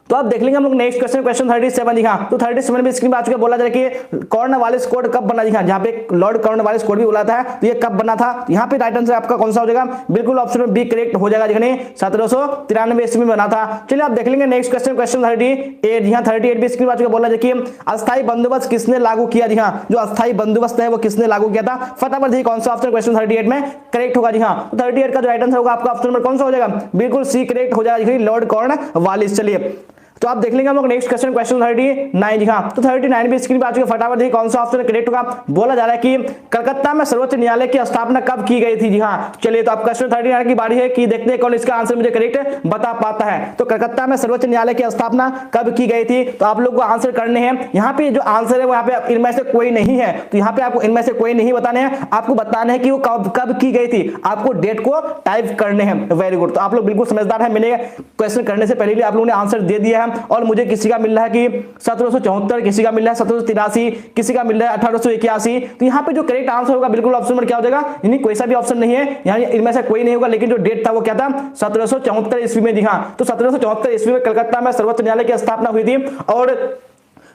तो आप देख लेंगे हम लोग नेक्स्ट क्वेश्चन, क्वेश्चन 37। जी हाँ, तो 37 में स्क्रीन पर आ चुका। बोला जाए कि कॉर्नवालिस कोड कब बना। जी हाँ, जहाँ पे लॉर्ड कॉर्नवालिस कोड भी बोला था, तो ये कब बना था। यहाँ पे राइट आंसर आपका कौन सा हो जाएगा, बिल्कुल ऑप्शन में बी करेक्ट हो जाएगा। देखने 1793 ईस्वी में बना था। चलिए आप देख लेंगे नेक्स्ट क्वेश्चन, क्वेश्चन 38। जी हाँ 38 भी स्क्रीन पर आ चुका। बोला जाए कि अस्थायी बंदोबस्त किसने लागू किया। जी हाँ, जो अस्थायी बंदोबस्त है वो किसने लागू किया था। फटाफट देखिए कौन सा ऑप्शन क्वेश्चन 38 में करेक्ट होगा। जी हाँ, 38 का जो राइट आंसर होगा आपका ऑप्शन नंबर कौन सा हो जाएगा, बिल्कुल सी करेक्ट हो जाएगा, लॉर्ड कॉर्नवालिस। चलिए तो आप देख लेंगे हम लोग नेक्स्ट क्वेश्चन, क्वेश्चन 39। जी हाँ, तो 39 भी स्क्रीन पर आ चुके। फटाफट देखिए कौन सा ऑप्शन करेक्ट होगा। बोला जा रहा है कि कलकत्ता में सर्वोच्च न्यायालय की स्थापना कब की गई थी। जी हाँ, चलिए तो आप क्वेश्चन 39 की बारी है कि देखते हैं कौन इसका आंसर मुझे करेक्ट बता पाता है। तो कलकत्ता में सर्वोच्च न्यायालय की स्थापना कब की गई थी, तो आप लोग को आंसर करने हैं। यहाँ पे जो आंसर है वो यहाँ पे इनमें से कोई नहीं है, तो यहाँ पे आपको इनमें से कोई नहीं बताने हैं, आपको बताना है कि वो कब की गई थी, आपको डेट को टाइप करने हैं। वेरी गुड, तो आप लोग बिल्कुल समझदार है। मैंने क्वेश्चन करने से पहले आप लोगों ने आंसर दे दिया है, और मुझे किसी का मिल रहा है कि 1774, किसी का मिल रहा है 1783, किसी का मिल रहा है 1881। तो यहाँ पे जो करेक्ट आंसर होगा बिल्कुल ऑप्शन नंबर क्या हो जाएगा, यानी कोई सा भी ऑप्शन नहीं है, यहाँ इनमें से कोई नहीं होगा, लेकिन जो डेट था वो क्या था, 1774 ईस्वी में। जी हाँ, तो 1774 ईस्वी में कलकत्ता में सर्वोच्च न्यायालय की स्थापना हुई थी, और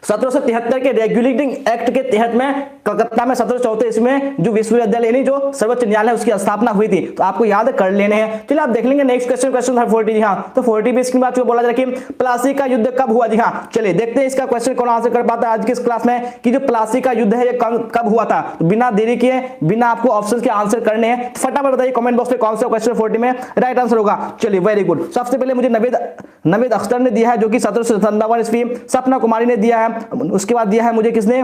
1773 के रेगुलेटिंग एक्ट के तहत में कलकत्ता में 1774 ईस्वी में जो विश्वविद्यालय यानी जो सर्वोच्च न्यायालय उसकी स्थापना हुई थी, तो आपको याद कर लेने हैं। चलिए आप देख लेंगे नेक्स्ट क्वेश्चन, क्वेश्चन 40। जी हाँ, तो 40 भी स्क्रीन पर बोला जा रहा है कि प्लासी का युद्ध कब हुआ। जी हाँ, चलिए देखते हैं इसका क्वेश्चन कौन आंसर कर पाता है आज की इस क्लास में कि जो प्लासी का युद्ध है ये कब हुआ था। तो बिना देरी किए, बिना आपको ऑप्शन के आंसर करने हैं, फटाफट बताइए कमेंट बॉक्स में कौन सा क्वेश्चन 40 में राइट आंसर होगा। चलिए वेरी गुड। सबसे पहले मुझे नवेद अख्तर ने दिया है जो कि 1757 ईस्वी, सपना कुमारी ने दिया है, उसके बाद दिया है मुझे किसने,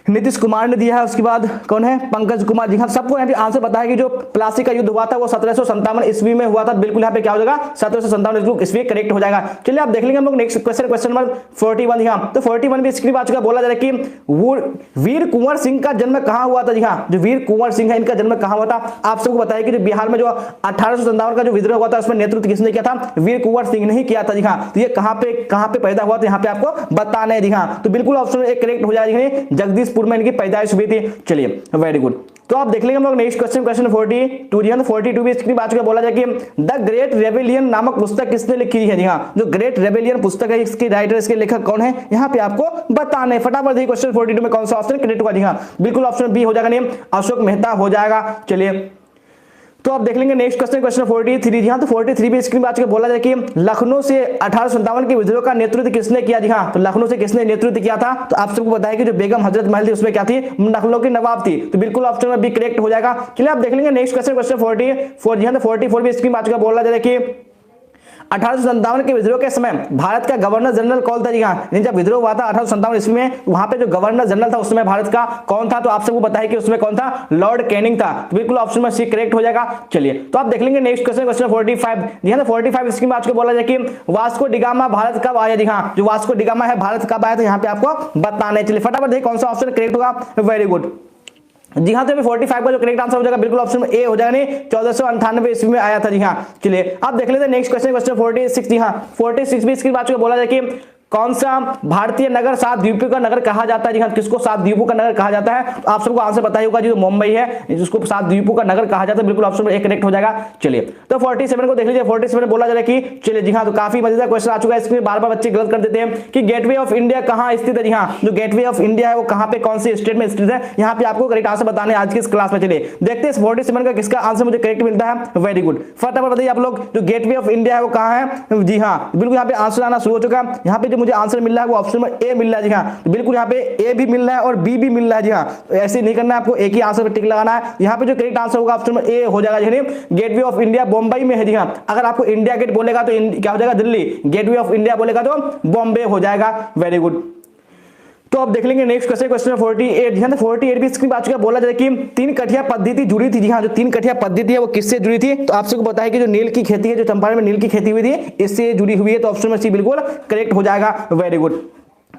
नीतीश कुमार ने दिया है, उसके बाद कौन है, पंकज कुमार। जी हाँ, सबको यहाँ पे आंसर पता है कि जो प्लासी का युद्ध हुआ था वो 1757 ईस्वी में हुआ था। बिल्कुल यहाँ पे क्या हो जाएगा, 1757 ईस्वी करेक्ट हो जाएगा। चलिए आप देख लेंगे हम लोग नेक्स्ट क्वेश्चन, क्वेश्चन नंबर 41। यहाँ तो 41 भी स्क्रीन पर आ चुका। बोला जा रहा है कि वो वीर कुंवर सिंह का जन्म कहाँ हुआ था। जी हाँ, जो वीर कुंवर सिंह है इनका जन्म कहाँ हुआ था। आप सबको बताया कि जो बिहार में जो 1857 का जो विद्रोह हुआ था उसमें नेतृत्व किसने किया था, वीर कुंवर सिंह ने ही किया था। जी हाँ, तो ये कहाँ पे पैदा हुआ था, यहाँ पे आपको बताना है। जी हाँ, तो बिल्कुल ऑप्शन एक करेक्ट हो जाएगा, जगदीशपुर में इनकी पैदाइश हुई थी। चलिए वेरी गुड। तो आप देख लेंगे हम लोग नेक्स्ट क्वेश्चन, क्वेश्चन 42। जी हाँ, 42 भी स्क्रीन पर आ चुका। बोला जाए कि द ग्रेट रेबेलियन नामक पुस्तक किसने लिखी है। जी हाँ, जो ग्रेट रेबेलियन पुस्तक है इसकी राइटर, इसके लेखक कौन है, यहाँ पे आपको बताना है। फटाफट देखिए क्वेश्चन 42 में कौन सा ऑप्शन करेक्ट होगा। जी हाँ, बिल्कुल ऑप्शन बी हो जाएगा, नेम अशोक मेहता हो जाएगा। चलिए तो आप देख लेंगे नेक्स्ट क्वेश्चन, क्वेश्चन 43। जी हाँ, तो 43 भी स्क्रीन पर आ चुका। बोला जाए कि लखनऊ से 1857 के विद्रोह का नेतृत्व किसने किया। जी हाँ, तो लखनऊ से किसने नेतृत्व किया था, तो आप सबको बताया कि जो बेगम हजरत महल थी उसमें क्या थी, लखनऊ की नवाब थी। तो बिल्कुल ऑप्शन में भी करेक्ट हो जाएगा। चलिए आप देख लेंगे नेक्स्ट क्वेश्चन, क्वेश्चन 44। जी हाँ, तो 44 भी स्क्रीन पर आ चुका। बोला जाए कि 1857 के विद्रोह के समय भारत का गवर्नर जनरल कौन था जी हाँ, जब विद्रोह हुआ था 1857 ईस्वी में, वहां पे जो गवर्नर जनरल था उस समय भारत का कौन था, तो आप सबको बताया कि उसमें कौन था, लॉर्ड कैनिंग था। तो बिल्कुल ऑप्शन में सी करेक्ट हो जाएगा। चलिए तो आप देख लेंगे नेक्स्ट क्वेश्चन, क्वेश्चन 45 जी हाँ, 45 इसकी बात को बोला जाए कि वास्को डिगामा भारत कब आया जी हाँ, जो वास्को डिगामा है भारत कब आया, तो यहाँ पे आपको बताना है। चलिए फटाफट देखिए कौन सा ऑप्शन करेक्ट होगा। वेरी गुड जी हाँ, तो 45 का जो करेक्ट आंसर हो जाएगा बिल्कुल ऑप्शन में ए हो जाएगा, नहीं 1498 ईस्वी में आया था जी हाँ। चलिए आप देख लेते हैं नेक्स्ट क्वेश्चन, क्वेश्चन 46 जी हाँ, 46 भी इसकी बात को बोला जाए कि कौन सा भारतीय नगर सात द्वीपों का नगर कहा जाता है जी हाँ, किसको सात द्वीपों का नगर कहा जाता है, तो आप सबको आंसर बताइए होगा, जो मुंबई है जिसको सात द्वीपों का नगर कहा जाता है, बिल्कुल ऑप्शन में एक करेक्ट हो जाएगा। चलिए तो 47 को देख लीजिए, 47 बोला जा रहा है कि चलिए जी हाँ, तो काफी मजेदार क्वेश्चन आ चुका है, इसमें बार बार बच्चे गलत कर देते हैं कि गेटवे ऑफ इंडिया कहाँ स्थित है जी हाँ, जो गेटवे ऑफ इंडिया है वो कहाँ पे कौन सी स्टेट में स्थित है, यहाँ पे आपको करेक्ट आंसर बताने आज की इस क्लास में। चलिए देखते हैं 47 का किसका आंसर मुझे करेक्ट मिलता है। वेरी गुड, फटाफट बताइए आप लोग, जो गेटवे ऑफ इंडिया है वो कहाँ है जी हाँ, बिल्कुल यहाँ पे आंसर आना शुरू हो चुका है। यहाँ पे जो मुझे आंसर मिल रहा है वो ऑप्शन में ए मिल रहा है जी हाँ, तो बिल्कुल यहाँ पे ए भी मिल रहा है और बी भी मिल रहा है जी हाँ, तो ऐसे नहीं करना है, आपको एक ही आंसर पे टिक लगाना है। यहाँ पे जो करेक्ट आंसर होगा ऑप्शन में ए हो जाएगा जी, गेटवे ऑफ इंडिया बॉम्बे में है जी हाँ। अगर आपको इंडिया गेट बोलेगा तो क्या हो जाएगा, दिल्ली, गेटवे ऑफ इंडिया बोलेगा तो बॉम्बे हो जाएगा। वेरी गुड, तो अब देख लेंगे नेक्स्ट क्वेश्चन, क्वेश्चन 48 जी हाँ, 48 भी इसकी बात बोला जाए कि तीन कठिया पद्धति जुड़ी थी जी हाँ, जो तीन कठिया पद्धति है वो किससे जुड़ी थी, तो आप सबको बताया कि जो नील की खेती है, जो चंपारण में नील की खेती हुई थी, इससे जुड़ी हुई है, तो ऑप्शन में सी बिल्कुल करेक्ट हो जाएगा। वेरी गुड,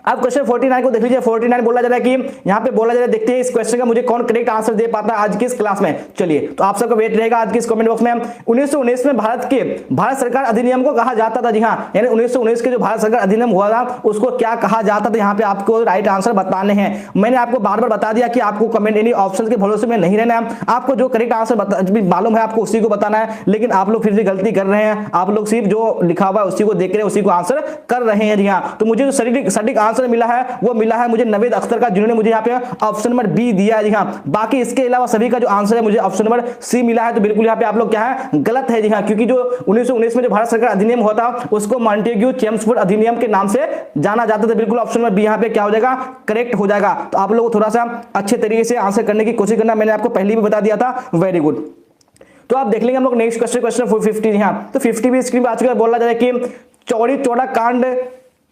अब क्वेश्चन 49 को देख लीजिए, 49 बोला जा रहा है कि यहाँ पे बोला जा रहा है, देखते हैं इस क्वेश्चन का मुझे कौन करेक्ट आंसर दे पाता है आज की इस क्लास में। चलिए तो आप सबका वेट रहेगा आज की इस कमेंट बॉक्स में। 1919 में भारत सरकार अधिनियम को कहा जाता था जी हाँ, यानी 1919 के जो भारत सरकार अधिनियम हुआ था उसको क्या कहा जाता था, यहाँ पे आपको राइट आंसर बताने हैं। मैंने आपको बार बार बता दिया कि आपको कमेंट यानी ऑप्शन के भरोसे में नहीं रहना है, आपको जो करेक्ट आंसर मालूम है आपको उसी को बताना है, लेकिन आप लोग फिर भी गलती कर रहे हैं, आप लोग सिर्फ जो लिखा हुआ है उसी को देख रहे हैं, उसी को आंसर कर रहे हैं जी हाँ। तो मुझे जो सटीक आंसर मिला है वो मिला है मुझे नवेद अख्तर का, जिन्होंने मुझे यहाँ पे ऑप्शन नंबर बी दिया है जी हाँ। बाकी इसके अलावा सभी का जो आंसर है मुझे ऑप्शन नंबर सी मिला है, तो बिल्कुल यहाँ पे आप लोग क्या है, गलत है जी हाँ, क्योंकि जो 1919 में जो भारत सरकार अधिनियम हुआ था उसको मॉन्टेग्यू चेम्सफोर्ड अधिनियम के नाम से जाना जाता था। बिल्कुल ऑप्शन नंबर बी यहाँ पे क्या हो जाएगा, करेक्ट हो जाएगा। तो आप लोग थोड़ा सा अच्छे तरीके से आंसर करने की कोशिश करना, मैंने आपको पहले भी बता दिया था। वेरी गुड, तो आप देख लेंगे हम लोग नेक्स्ट क्वेश्चन, क्वेश्चन 50 जी हाँ, तो 50 भी स्क्रीन पर आ चुका है। बोला जा रहा है कि चौरी चौड़ा कांड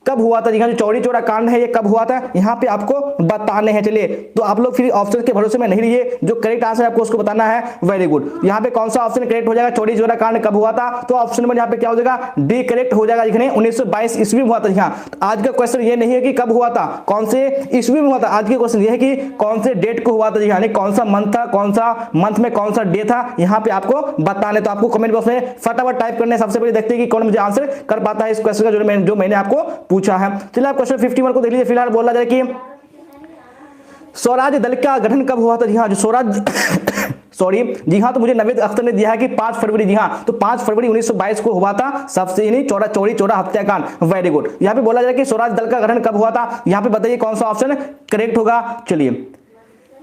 कब हुआ था जी हाँ, जो चौरी चौड़ा कांड है ये कब हुआ था, यहाँ पे आपको बताने हैं। चलिए तो आप लोग फिर ऑप्शन के भरोसे में नहीं रहिए, जो करेक्ट आंसर आपको उसको बताना है। वेरी गुड, यहाँ पे कौन सा ऑप्शन करेक्ट हो जाएगा, चौरी चौड़ा कांड कब हुआ था, तो ऑप्शन में यहाँ पे क्या हो जाएगा, डी करेक्ट हो जाएगा। लिखने 1922 ईस्वी में हुआ था जी हाँ। तो आज का क्वेश्चन ये नहीं है कि कब हुआ था, कौन से ईस्वी में हुआ था, आज के क्वेश्चन ये है कि कौन से डेट को हुआ था जी हाँ, कौन सा मंथ था, कौन सा मंथ में कौन सा डे था, यहाँ पे आपको बताने। तो आपको कमेंट बॉक्स में फटाफट टाइप करने, सबसे पहले देखते हैं कि कौन मुझे आंसर कर पाता है इस क्वेश्चन का जो मैंने आपको पूछा है। चलिए क्वेश्चन 51 को देख लीजिए। फिलहाल बोला जाए कि स्वराज दल का गठन कब हुआ था जी हाँ, जो स्वराज सॉरी जी हाँ, तो मुझे नवेद अख्तर ने दिया है कि 5 फरवरी जी हाँ, तो 5 फरवरी 1922 को हुआ था सबसे नहीं चौरी चौड़ा हत्याकांड। वेरी गुड, यहाँ पे बोला जा रहा है कि स्वराज दल का गठन कब हुआ था, यहाँ पे बताइए कौन सा ऑप्शन करेक्ट होगा। चलिए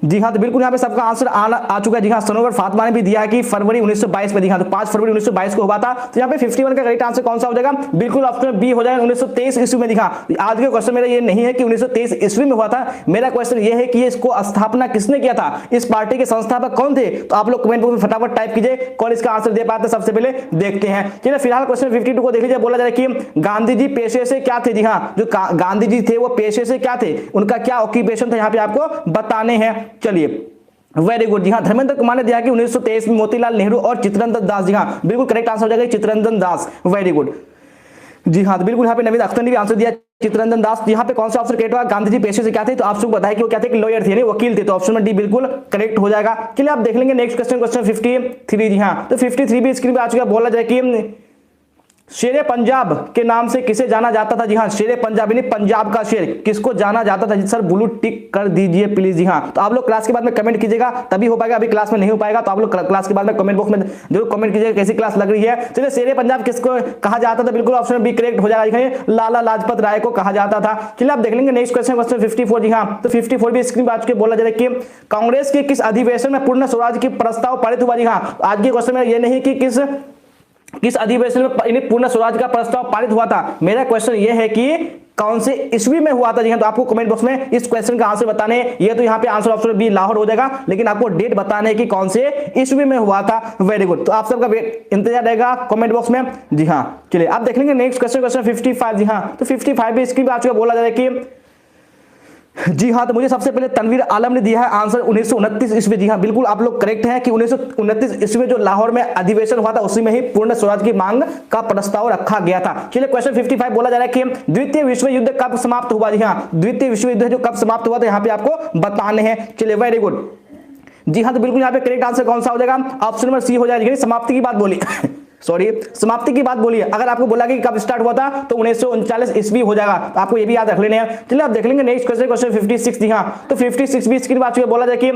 जी हाँ, तो बिल्कुल यहाँ पे सबका आंसर आ चुका है जी हाँ। सनोवर फातिमा ने भी दिया है कि फरवरी 1922 में जी हाँ, तो 5 फरवरी 1922 को हुआ था। तो यहाँ पे 51 का करेक्ट आंसर कौन सा हो जाएगा, बिल्कुल ऑप्शन बी हो जाएगा, 1923 ईस्वी में जी हाँ। आज का क्वेश्चन मेरा ये नहीं है कि 1923 ईस्वी में हुआ था, मेरा क्वेश्चन ये है कि इसको स्थापना किसने किया था, इस पार्टी के संस्थापक कौन थे। तो आप लोग कमेंट बॉक्स में फटाफट टाइप कीजिए कौन इसका आंसर दे पाते, सबसे पहले देखते हैं। चलिए फिलहाल क्वेश्चन 52 को देख लीजिए। बोला जा रहा है कि गांधी जी पेशे से क्या थे जी हाँ, जो गांधी जी थे वो पेशे से क्या थे, उनका क्या ऑक्यूपेशन था, यहाँ पे आपको बताने हैं। चलिए वेरी गुड जी हाँ, धर्मेंद्र कुमार ने दिया कि 1923 में मोतीलाल नेहरू और चित्तरंजन दास जी हाँ, बिल्कुल करेक्ट आंसर हो जाएगा चित्तरंजन दास। वेरी गुड जी हाँ, तो बिल्कुल यहाँ पे नवेद अख्तर ने भी आंसर दिया चित्तरंजन दास। यहाँ पे कौन सा ऑप्शन करेक्ट होगा, गांधी जी पेशे से क्या थे, तो आप सबको बताया कि वो क्या थे, कि लॉयर थे, नहीं वकील थे, तो ऑप्शन में डी बिल्कुल करेक्ट हो जाएगा। चलिए आप देख लेंगे नेक्स्ट क्वेश्चन, क्वेश्चन 53 जी हाँ, तो 53 भी स्क्रीन पे आ चुका है। बोला जाए कि शेरे पंजाब के नाम से किसे जाना जाता था जी हाँ, शेरे पंजाब यानी पंजाब का शेर किसको जाना जाता था जी सर, ब्लू टिक कर दीजिए प्लीज जी हाँ। तो आप लोग क्लास के बाद में कमेंट कीजिएगा तभी हो पाएगा, अभी क्लास में नहीं हो पाएगा, तो आप लोग क्लास के बाद में कमेंट बॉक्स में जरूर कमेंट कीजिएगा कैसी क्लास लग रही है। चलिए शेरे पंजाब किसको कहा जाता था, बिल्कुल ऑप्शन बी करेक्ट हो जाएगा, लाला लाजपत राय को कहा जाता था। चलिए आप देख लेंगे नेक्स्ट क्वेश्चन, क्वेश्चन 54 जी हाँ, तो 54 भी स्क्रीन पर आज के बोला जा रहा है कि कांग्रेस के किस अधिवेशन में पूर्ण स्वराज की प्रस्ताव पारित हुआ जी हाँ। आज के क्वेश्चन में ये नहीं कि किस किस अधिवेशन में पूर्ण स्वराज का प्रस्ताव पारित हुआ था? मेरा क्वेश्चन ये है कि कौन से ईस्वी में हुआ था? जी हाँ, तो आपको कमेंट बॉक्स में इस क्वेश्चन का आंसर बताने, ये तो यहाँ पे आंसर ऑप्शन बी लाहौर हो जाएगा, लेकिन आपको डेट बताने कि कौन से ईस्वी में हुआ था। वेरी गुड, तो आप सबका इंतजार रहेगा कमेंट बॉक्स में। जी हाँ, चलिए आप देख लेंगे नेक्स्ट क्वेश्चन, क्वेश्चन 55। जी हाँ, तो 55 में इसकी बात बोला जा रहा है कि जी हाँ, तो मुझे सबसे पहले तनवीर आलम ने दिया है आंसर 1929 ईस्वी। जी हाँ, बिल्कुल आप लोग करेक्ट हैं कि 1929 ईस्वी जो लाहौर में अधिवेशन हुआ था उसी में ही पूर्ण स्वराज की मांग का प्रस्ताव रखा गया था। चलिए क्वेश्चन 55 बोला जा रहा है कि द्वितीय विश्व युद्ध कब समाप्त हुआ? जी हाँ, द्वितीय विश्व युद्ध जो कब समाप्त हुआ था यहाँ पे आपको बताने हैं। चलिए वेरी गुड, जी हाँ, तो बिल्कुल यहाँ पे करेक्ट आंसर कौन सा हो जाएगा? ऑप्शन नंबर सी हो जाएगा। समाप्ति की बात बोली सॉरी, समाप्ति की बात बोलिए। अगर आपको बोला कि कब स्टार्ट हुआ था तो 1939 ईस्वी हो जाएगा, तो आपको ये भी याद रख लेने हैं। चलिए आप देख लेंगे नेक्स्ट क्वेश्चन, क्वेश्चन 56। जी हाँ, तो 56 भी इसकी बात बोला जाए कि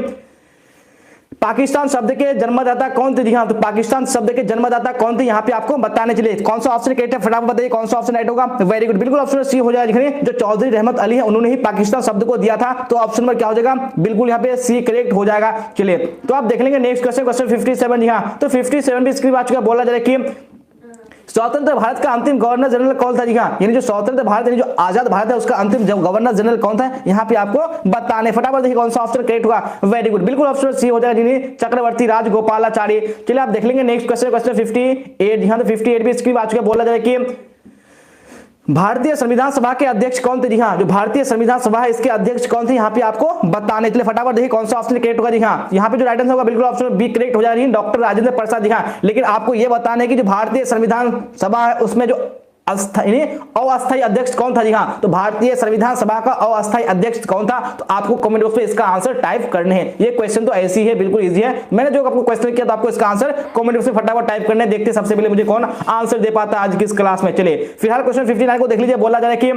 पाकिस्तान शब्द के जन्मदाता कौन थे? जी हाँ, तो पाकिस्तान शब्द के जन्मदाता कौन थे यहाँ पे आपको बताने चलिए। कौन सा ऑप्शन करेक्ट है फटाफट बताइए, कौन सा ऑप्शन राइट होगा? वेरी गुड, बिल्कुल ऑप्शन सी हो जाएगा। जो चौधरी रहमत अली है उन्होंने ही पाकिस्तान शब्द को दिया था, तो ऑप्शन नंबर क्या हो जाएगा? बिल्कुल यहाँ पे सी करेक्ट हो जाएगा। चलिए तो आप देख लेंगे नेक्स्ट क्वेश्चन, क्वेश्चन 57। जी हाँ, तो 57 भी इसकी बात बोला जा रहा है कि स्वतंत्र भारत का अंतिम गवर्नर जनरल कौन था? जी हाँ, यानी जो स्वतंत्र भारत यानी जो आजाद भारत है उसका अंतिम गवर्नर जनरल कौन था यहाँ पे आपको बताने। फटाफट देखिए कौन सा ऑप्शन करेक्ट होगा? वेरी गुड, बिल्कुल ऑप्शन सी हो जाएगा, जिन्हें चक्रवर्ती राजगोपालाचारी। चलिए आप देख लेंगे नेक्स्ट क्वेश्चन, क्वेश्चन 58। यहाँ तो 58 भी इसकी बात बोला जाए कि भारतीय संविधान सभा के अध्यक्ष कौन थे? जी हाँ, जो भारतीय संविधान सभा है इसके अध्यक्ष कौन थे यहाँ पे आपको बताने। चलिए फटाफट देखिए कौन सा ऑप्शन करेक्ट होगा? जी हाँ, यहाँ पे जो राइट आंसर होगा बिल्कुल ऑप्शन बी करेक्ट हो जाएगा, डॉक्टर राजेंद्र प्रसाद। जी हाँ, लेकिन आपको ये बताने की जो भारतीय संविधान सभा है उसमें जो अस्थायी अध्यक्ष कौन था? जी हाँ, तो भारतीय संविधान सभा का अस्थायी अध्यक्ष कौन था? तो आपको कमेंट बॉक्स में इसका आंसर टाइप करने हैं। ये क्वेश्चन तो ऐसी है, बिल्कुल इजी है। मैंने जो आपको क्वेश्चन किया तो आपको इसका आंसर कमेंट बॉक्स में फटाफट टाइप करने, देखते सबसे पहले मुझे कौन आंसर दे पाता है आज की इस क्लास में। चलिए फिलहाल क्वेश्चन 59 को देख लीजिए। बोला जा रहा है कि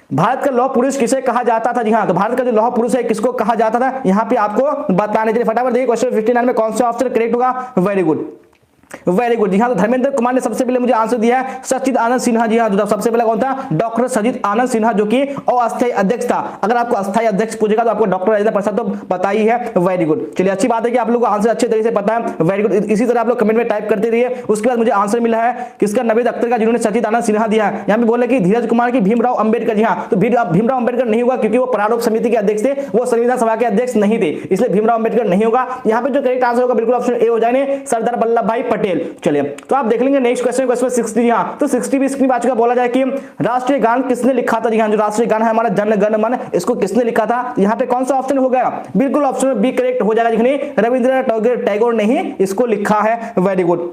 भारत का लौह पुरुष किसे कहा जाता था? जी हाँ, तो भारत का जो लौह पुरुष है किसको कहा जाता था यहाँ पे आपको बताने। चलिए फटाफट देखिए क्वेश्चन 59 में कौन सा ऑप्शन करेक्ट होगा? Very good, very good. जी हाँ, तो धर्मेंद्र कुमार ने सबसे पहले मुझे आंसर दिया है सचिद आनंद सिन्हा। जी हाँ, तो सबसे पहले कौन था? डॉक्टर सचिद आनंद सिन्हा, जो कि अस्थायी अध्यक्ष था। अगर आपको अस्थायी अध्यक्ष पूछेगा तो आपको डॉक्टर राजेंद्र प्रसाद तो पता ही है। वेरी गुड, चलिए अच्छी बात है कि आप लोगों को आंसर अच्छे तरीके से पता है। वेरी गुड, इसी तरह आप लोग कमेंट में टाइप करते रहिए। उसके बाद मुझे आंसर मिला है किसका? नवेद अख्तर का, जिन्होंने सचिद आनंद सिन्हा दिया है। यहाँ पे बोले कि धीरज कुमार की भीमराव अंबेडकर। जी हाँ, तो भीमराव अंबेडकर नहीं होगा क्योंकि वो प्रारूप समिति के अध्यक्ष थे, वो संविधान सभा के अध्यक्ष नहीं थे, इसलिए भीमराव अंबेडकर नहीं होगा। यहाँ पे जो करेक्ट आंसर होगा बिल्कुल ऑप्शन ए हो जाएंगे, सरदार वल्लभ भाई पटेल। चलिए तो आप देख लेंगे नेक्स्ट क्वेश्चन, क्वेश्चन 60। यहाँ तो 60 भी इसकी बात बोला जाए कि राष्ट्रीय गान किसने लिखा था? जी हाँ, जो राष्ट्रीय गान है हमारा जन गण मन, इसको किसने लिखा था? यहाँ पे कौन सा ऑप्शन हो गया? बिल्कुल ऑप्शन बी करेक्ट हो जाएगा, जिन्हें रविंद्रनाथ टैगोर ने ही इसको लिखा है। वेरी गुड,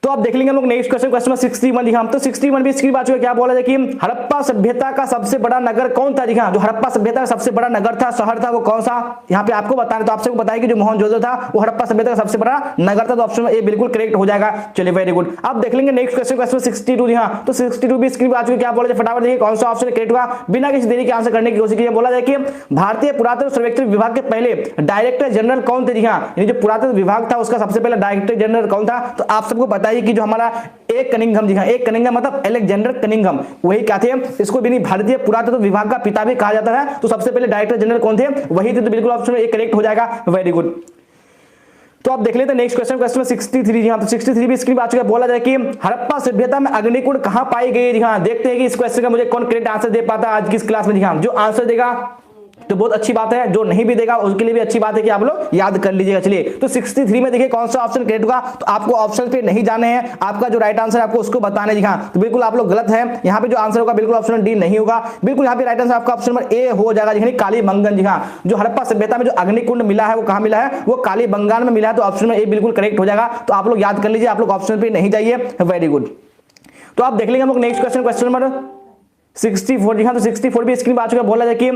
तो आप देख लेंगे हम लोग नेक्स्ट क्वेश्चन, क्वेश्चन 61। जी हाँ, तो 61 भी इसकी बात क्या बोला जाए कि हड़प्पा सभ्यता का सबसे बड़ा नगर कौन था? जी हाँ, जो हड़प्पा सभ्यता का सबसे बड़ा नगर था, शहर था, वो कौन सा? यहाँ पे आपको बताना, तो आपसे बताया कि जो मोहनजोदड़ो था वो हड़प्पा सभ्यता का सबसे बड़ा नगर था, तो ऑप्शन ए बिल्कुल करेक्ट हो जाएगा। चलिए वेरी गुड, आप देख लेंगे नेक्स्ट क्वेश्चन, क्वेश्चन 62। जी हाँ, तो 62 भी इसकी बात क्या बोला जाए? फटाफट देखिए कौन सा ऑप्शन करेक्ट होगा? बिना किसी देरी के आंसर करने की कोशिश कीजिए। बोला जाए कि भारतीय पुरातत्व सर्वेक्षण विभाग के पहले डायरेक्टर जनरल कौन थे? जी हाँ, जो पुरातत्व विभाग था उसका सबसे पहले डायरेक्टर जनरल कौन था? तो आप सबको बताइए कि जो हमारा एक कनिंघम। जी हाँ, एक कनिंघम मतलब अलेक्जेंडर कनिंघम, वही क्या थे? इसको भी भारतीय पुरातत्व विभाग का पिता भी कहा जाता है। तो सबसे पहले डायरेक्टर जनरल कौन थे? वही थे, तो बिल्कुल ऑप्शन ए करेक्ट हो जाएगा। वेरी गुड, तो आप देख लेते हैं नेक्स्ट क्वेश्चन, क्वेश्चन 63। जी हाँ, तो 63 भी इसकी बात बोला जाए कि हड़प्पा सभ्यता में अग्निकुंड कहां पाई गई? जी हाँ, देखते हैं कि इस क्वेश्चन का मुझे कौन करेक्ट आंसर दे पाता है आज की इस क्लास में। जी हाँ, जो आंसर देगा तो बहुत अच्छी बात है, जो नहीं भी देगा उसके लिए भी अच्छी बात है कि आप लोग याद कर लीजिएगा। चलिए तो 63 में देखिए कौन सा ऑप्शन करेक्ट होगा? तो आपको ऑप्शन पे नहीं जाने हैं, आपका जो राइट आंसर आपको उसको बताने। जी हाँ, तो बिल्कुल आप लोग गलत है। यहाँ पे जो आंसर होगा बिल्कुल ऑप्शन डी नहीं होगा, बिल्कुल यहाँ पे राइट आंसर आपका ऑप्शन नंबर ए हो जाएगा, यानी कालीबंगन। जी हाँ, जो हड़प्पा सभ्यता में जो अग्निकुंड मिला है वो कहाँ मिला है? वो कालीबंगान में मिला है, तो ऑप्शन में ए बिल्कुल करेक्ट हो जाएगा। तो आप लोग याद कर लीजिए, आप लोग ऑप्शन पे नहीं जाइए। वेरी गुड, तो आप देख लेंगे हम लोग नेक्स्ट क्वेश्चन, क्वेश्चन नंबर 64। जी हाँ, तो 64 भी इसकी बात बोला जाए कि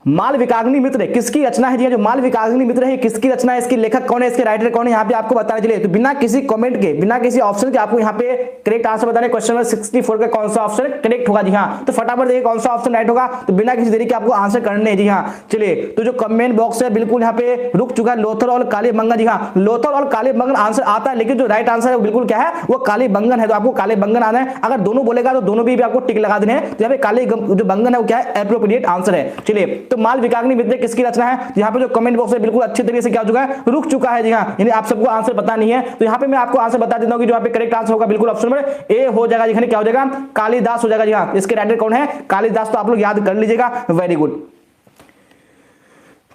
मालविकाग्नि मित्र किसकी रचना है? जी जो मालविकाग्नि मित्र है किसकी रचना है? इसके लेखक कौन है? इसके राइटर कौन है? यहाँ पे आपको बताने चलिए। तो बिना किसी कमेंट के, बिना किसी ऑप्शन के आपको यहाँ पे करेक्ट आंसर बताने। क्वेश्चन नंबर 64 का कौन सा ऑप्शन करेक्ट होगा? जी हाँ, तो फटाफट देखिए कौन सा ऑप्शन राइट होगा, तो बिना किसी देरी के आपको आंसर करने हैं। जी हाँ, चलिए तो जो कमेंट बॉक्स है बिल्कुल यहाँ पे रुक चुका है, लोथल और कालीबंगन। जी हाँ, लोथल और कालीबंगन आंसर आता है, लेकिन जो राइट आंसर है वो बिल्कुल क्या है? वो कालीबंगन है। तो आपको कालीबंगन आना है। अगर दोनों बोलेगा तो दोनों भी आपको टिक लगा देने हैं। तो यहाँ पे काली जो बंगन है वो क्या है? एप्रोप्रिएट आंसर है। चलिए तो माल विकाग्नि मित्र किसकी रचना है? तो यहाँ पे जो कमेंट बॉक्स है बिल्कुल अच्छे तरीके से क्या हो चुका है, रुक चुका है जी हाँ, यानी आप सबको आंसर पता नहीं है। तो यहाँ पे मैं आपको आंसर बता देता हूँ कि जो यहाँ पे करेक्ट आंसर होगा बिल्कुल ऑप्शन नंबर ए हो जाएगा जी, क्या हो जाएगा, कालिदास हो जाएगा जी हाँ। इसके राइटर कौन है? कालिदास। तो आप लोग याद कर लीजिएगा, वेरी गुड।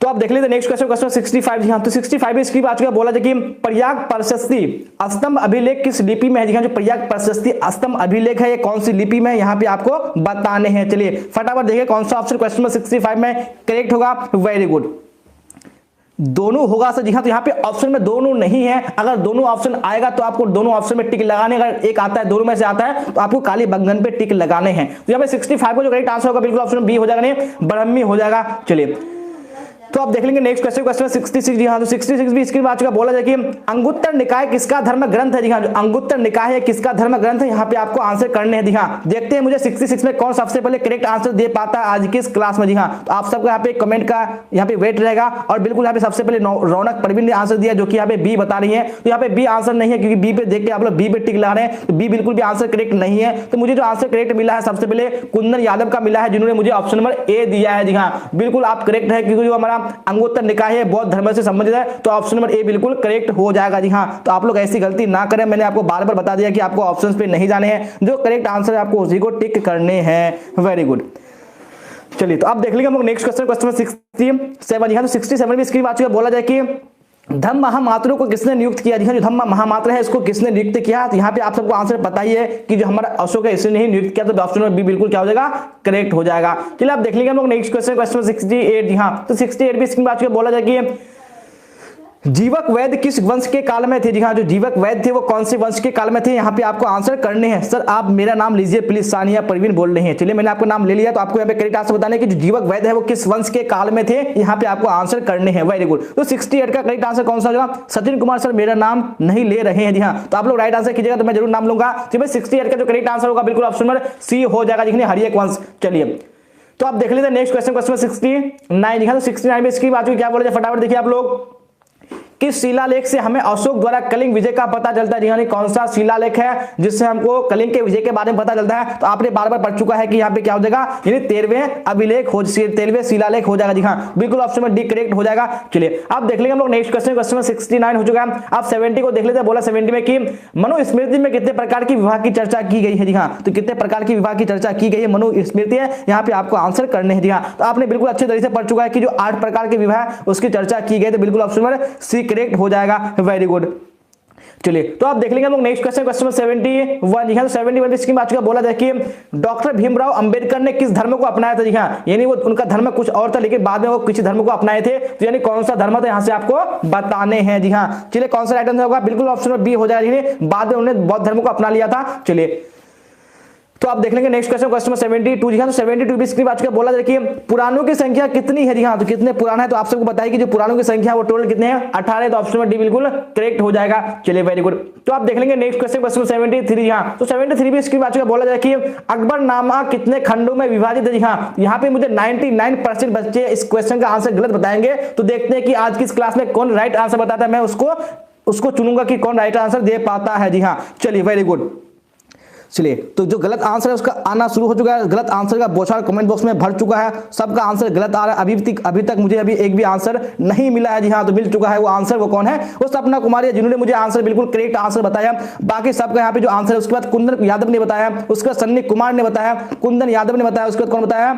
तो आप देख लीजिए नेक्स्ट क्वेश्चन 65 जी हाँ। तो 65 इसकी बात बोला जाए कि प्रयाग प्रशस्ति स्तंभ अभिलेख किस लिपि में है जी हाँ? जो प्रयाग प्रशस्ति स्तंभ अभिलेख है ये कौन सी लिपि में है, यहाँ पे आपको बताने हैं। चलिए फटाफट देखिए कौन सा ऑप्शन क्वेश्चन नंबर 65 में करेक्ट होगा, वेरी गुड। दोनों होगा सर जी हाँ। तो यहाँ पे ऑप्शन में दोनों नहीं है, अगर दोनों ऑप्शन आएगा तो आपको दोनों ऑप्शन में टिक लगाने, अगर एक आता है दोनों में से आता है तो आपको काली बंधन पे टिक लगाने हैं। तो यहाँ पे 65 को जो करेक्ट आंसर होगा बिल्कुल ऑप्शन बी हो जाएगा, नहीं ब्रह्मी हो जाएगा। चलिए तो आप देख लेंगे नेक्स्ट क्वेश्चन 66 जी हाँ। तो 66 भी इसकी बात बोला जाए कि अंगुत्तर निकाय किसका धर्म ग्रंथ है जी हाँ? जो अंगुत्तर निकाय है किसका धर्म ग्रंथ है, यहाँ पे आपको आंसर करने हैं जी हाँ। देखते हैं मुझे 66 में कौन सबसे पहले करेक्ट आंसर दे पाता है आज की इस क्लास में जी हाँ। तो आप सबको यहाँ पे कमेंट का यहाँ पे वेट रहेगा, और बिल्कुल यहाँ पे सबसे पहले रौनक परवीन ने आंसर दिया जो कि यहाँ पे बी बता रही है। तो यहाँ पे बी आंसर नहीं है, क्योंकि बी पे देख के आप लोग बी पे टिक लगा रहे हैं, तो बी बिल्कुल भी आंसर करेक्ट नहीं है। तो मुझे जो आंसर करेक्ट मिला है सबसे पहले कुंदन यादव का मिला है, जिन्होंने मुझे ऑप्शन नंबर ए दिया है जी हाँ। बिल्कुल आप करेक्ट है, क्योंकि जो हमारा अंगुत्तर निकाय है बौद्ध धर्म से संबंधित है, तो ऑप्शन नंबर ए बिल्कुल करेक्ट हो जाएगा जी हाँ। तो आप लोग ऐसी गलती ना करें, मैंने आपको बार बार बता दिया कि आपको ऑप्शंस पे नहीं जाने हैं, जो करेक्ट आंसर है आपको उसी को टिक करने हैं, वेरी गुड। चलिए तो आप देख लीजिए हम लोग नेक्स्ट क्वेश्चन 67 जी हाँ। तो 67 में इसकी बात बोला जाए कि धम्म महामात्रों को किसने नियुक्त किया जी हाँ? जो धम्म महामात्र है इसको किसने नियुक्त किया? तो यहाँ पे आप सबको आंसर पता ही है कि जो हमारा अशोक है इसने नहीं नियुक्त किया, तो ऑप्शन नंबर बी बिल्कुल क्या हो जाएगा, करेक्ट हो जाएगा। चलिए आप देख लीजिए हम लोग नेक्स्ट क्वेश्चन 68 जी हाँ। तो 68 भी इसकी बात बोला जाए कि जीवक वैद्य किस वंश के काल में थे जी हाँ? जो जीवक वैद्य थे वो कौन से वंश के काल में थे, यहाँ पे आपको आंसर करने हैं। सर आप मेरा नाम लीजिए प्लीज, सानिया परवीन बोल रही हैं। चलिए मैंने आपको नाम ले लिया, तो आपको यहाँ पे करेक्ट आंसर बताने कि जो जीवक वैद्य है वो किस वंश के काल में थे, यहाँ पे आपको आंसर करने हैं, वेरी गुड। तो 68 का करेक्ट आंसर कौन सा होगा? सचिन कुमार सर मेरा नाम नहीं ले रहे हैं जी हाँ। तो आप लोग राइट आंसर कीजिएगा तो मैं जरूर नाम लूंगा। 68 का जो करेक्ट आंसर होगा बिल्कुल ऑप्शन नंबर सी हो जाएगा, जिन्हें हरियक वंश। चलिए तो आप देख लीजिए नेक्स्ट क्वेश्चन 69 जी हाँ। तो 69 में इसकी बात क्या बोला जाए, फटाफट देखिए आप लोग। किस शिलालेख से हमें अशोक द्वारा कलिंग विजय का पता चलता है? यानी कौन सा शिलालेख है जिससे हमको कलिंग के विजय के बारे में पता चलता है? तो आपने बार बार पढ़ चुका है कि यहाँ पे क्या हो जाएगा, यानी 13वें अभिलेख हो 13वें शिलालेख हो जाएगा जी हाँ। बिल्कुल ऑप्शन में डी करेक्ट हो जाएगा। चलिए अब देख लेंगे हम लोग नेक्स्ट क्वेश्चन 69 हो चुका है। आप 70 को देख लेते हैं। बोला 70 में कि मनुस्मृति में कितने प्रकार की विवाह की चर्चा की गई है जी हाँ? तो कितने प्रकार की विवाह की चर्चा की गई है मनुस्मृति है, यहाँ पे आपको आंसर करने हैं जी हाँ। तो आपने बिल्कुल अच्छे तरीके से पढ़ चुका है कि जो 8 प्रकार के विवाह उसकी चर्चा की गई, तो बिल्कुल ऑप्शन नंबर सी करेक्ट हो जाएगा, वेरी गुड। चलिए तो आप देख लेंगे हम लोग नेक्स्ट क्वेश्चन 71 जी हाँ। 71 इसकी बात बोला जाए कि डॉक्टर भीमराव अंबेडकर ने किस धर्म को अपनाया था जी हाँ? यानी वो उनका धर्म कुछ और था, लेकिन बाद में वो किसी धर्म को अपनाए थे, तो यानी कौन सा धर्म था यहाँ से आपको बताने हैं जी हाँ। चलिए कौन सा राइट आंसर होगा, बिल्कुल ऑप्शन नंबर बी हो जाएगा, बाद में उन्होंने बौद्ध धर्म को अपना लिया था। चलिए तो आप देख लेंगे नेक्स्ट क्वेश्चन 72 जी हाँ। तो 72 भी इसकी बात बोला जाए कि पुराणों की संख्या कितनी है जी हाँ? तो कितने पुराण है? तो आप सबको बताइए कि जो पुराणों की संख्या वो टोटल कितने हैं, 18। तो ऑप्शन नंबर डी बिल्कुल करेक्ट हो जाएगा। चलिए वेरी गुड। तो आप देख लेंगे नेक्स्ट क्वेश्चन 73 जी हाँ। तो 73 भी इसकी बात बोला जाए कि अकबरनामा कितने खंडों में विभाजित है जी हाँ? यहाँ पे मुझे 99% बच्चे इस क्वेश्चन का आंसर गलत बताएंगे, तो देखते हैं कि आज की इस क्लास में कौन राइट आंसर बताता है, मैं उसको चुनूंगा कि कौन राइट आंसर दे पाता है जी हाँ। चलिए वेरी गुड। चलिए तो जो गलत आंसर है उसका आना शुरू हो चुका है, गलत आंसर का बौछार कमेंट बॉक्स में भर चुका है, सबका आंसर गलत आ रहा है। अभी तक मुझे एक भी आंसर नहीं मिला है जी हाँ। तो मिल चुका है वो आंसर, वो कौन है, वो सपना कुमारी है, जिन्होंने मुझे आंसर बिल्कुल करेक्ट आंसर बताया। बाकी सबका यहाँ पे जो आंसर है, उसके बाद कुंदन यादव ने बताया, उसके बाद सन्नी कुमार ने बताया, कुंदन यादव ने बताया, उसके बाद कौन बताया,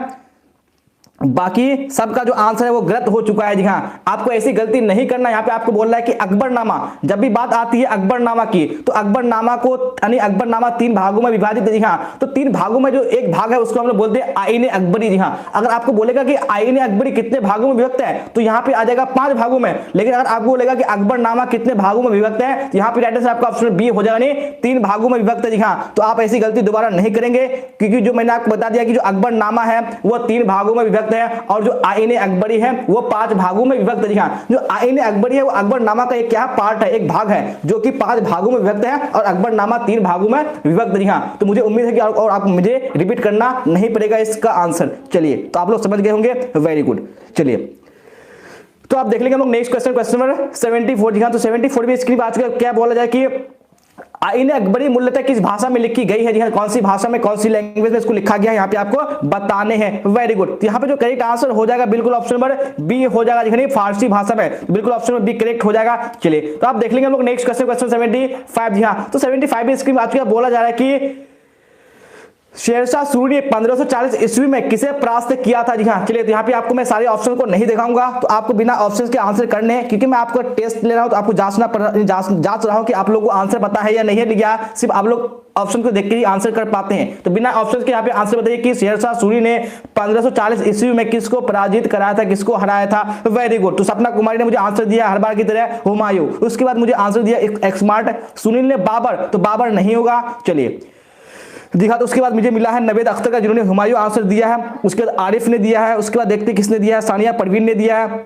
बाकी सबका जो आंसर है वो गलत हो चुका है जी हाँ। आपको ऐसी गलती नहीं करना। यहाँ पे आपको बोल रहा है कि अकबरनामा, जब भी बात आती है अकबरनामा की, तो अकबरनामा को यानी अकबरनामा 3 भागों में विभाजित है जी हाँ। तो 3 भागों में जो एक भाग है उसको हम लोग बोलते हैं आईने अकबरी जी हाँ। अगर आपको बोलेगा कि आईने अकबरी कितने भागों में विभक्त है, तो यहाँ पे आ जाएगा 5 भागों में। लेकिन अगर आपको बोलेगा कि अकबरनामा कितने भागों में विभक्त है, तो यहाँ पे राइट आंसर आपका ऑप्शन बी हो जाएगा, नहीं 3 भागों में विभक्त है जी हाँ। तो आप ऐसी गलती दोबारा नहीं करेंगे, क्योंकि जो मैंने आपको बता दिया कि जो अकबरनामा है वो 3 भागों में विभक्त है, और जो आईने अकबरी है वो 5 भागों में विभक्त है जी हाँ। जो आईने अकबरी है वो अकबरनामा का एक क्या पार्ट है, एक भाग है, जो कि 5 भागों में विभक्त है, और अकबरनामा 3 भागों में विभक्त है जी हाँ। तो मुझे उम्मीद है कि और आप मुझे रिपीट करना नहीं पड़ेगा इसका आंसर। चलिए तो आप लोग समझ गए होंगे, वेरी गुड। चलिए तो आप देख लेंगे हम लोग नेक्स्ट क्वेश्चन नंबर 74 जी हाँ। तो 74 में इसकी बात क्या बोला जाए कि आईने अकबरी मूलतः किस भाषा में लिखी गई है? जी हाँ, कौन सी भाषा में, कौन सी लैंग्वेज में इसको लिखा गया है, यहाँ पे आपको बताने हैं। Very good. यहाँ पे जो करेक्ट आंसर हो जाएगा बिल्कुल ऑप्शन नंबर बी हो जाएगा, जी फारसी भाषा में, बिल्कुल ऑप्शन नंबर बी करेक्ट हो जाएगा। चलिए तो आप देख लेंगे हम लोग नेक्स्ट क्वेश्चन, क्वेश्चन 75। जी हाँ, तो 75 इसकी बात किया, बोला जा रहा है कि शेरशाह सूरी ने 1540 ईस्वी में किसे परास्त किया था? जी हाँ, चलिए तो यहाँ पे आपको मैं सारे ऑप्शन को नहीं दिखाऊंगा, तो आपको बिना ऑप्शंस के आंसर करने हैं, क्योंकि मैं आपको टेस्ट ले रहा हूं तो आपको जांच रहा हूं कि आप लोगों को आंसर पता है या नहीं है, या सिर्फ आप लोग ऑप्शन को देख के ही आंसर कर पाते हैं। तो बिना ऑप्शन के यहाँ पे आंसर बताइए कि शेरशाह सूरी ने 1540 ईस्वी में किसको पराजित कराया था, किसको हराया था? Very good. तो सपना कुमारी ने मुझे आंसर दिया हर बार की तरह हुमायूं। उसके बाद मुझे आंसर दिया एक्समार्ट सुनील ने बाबर, तो बाबर नहीं होगा। चलिए दिखा, तो उसके बाद मुझे मिला है नवेद अख्तर का, जिन्होंने हुमायूं आंसर दिया है। उसके बाद आरिफ ने दिया है। उसके बाद देखते किसने दिया है, सानिया परवीन ने दिया है।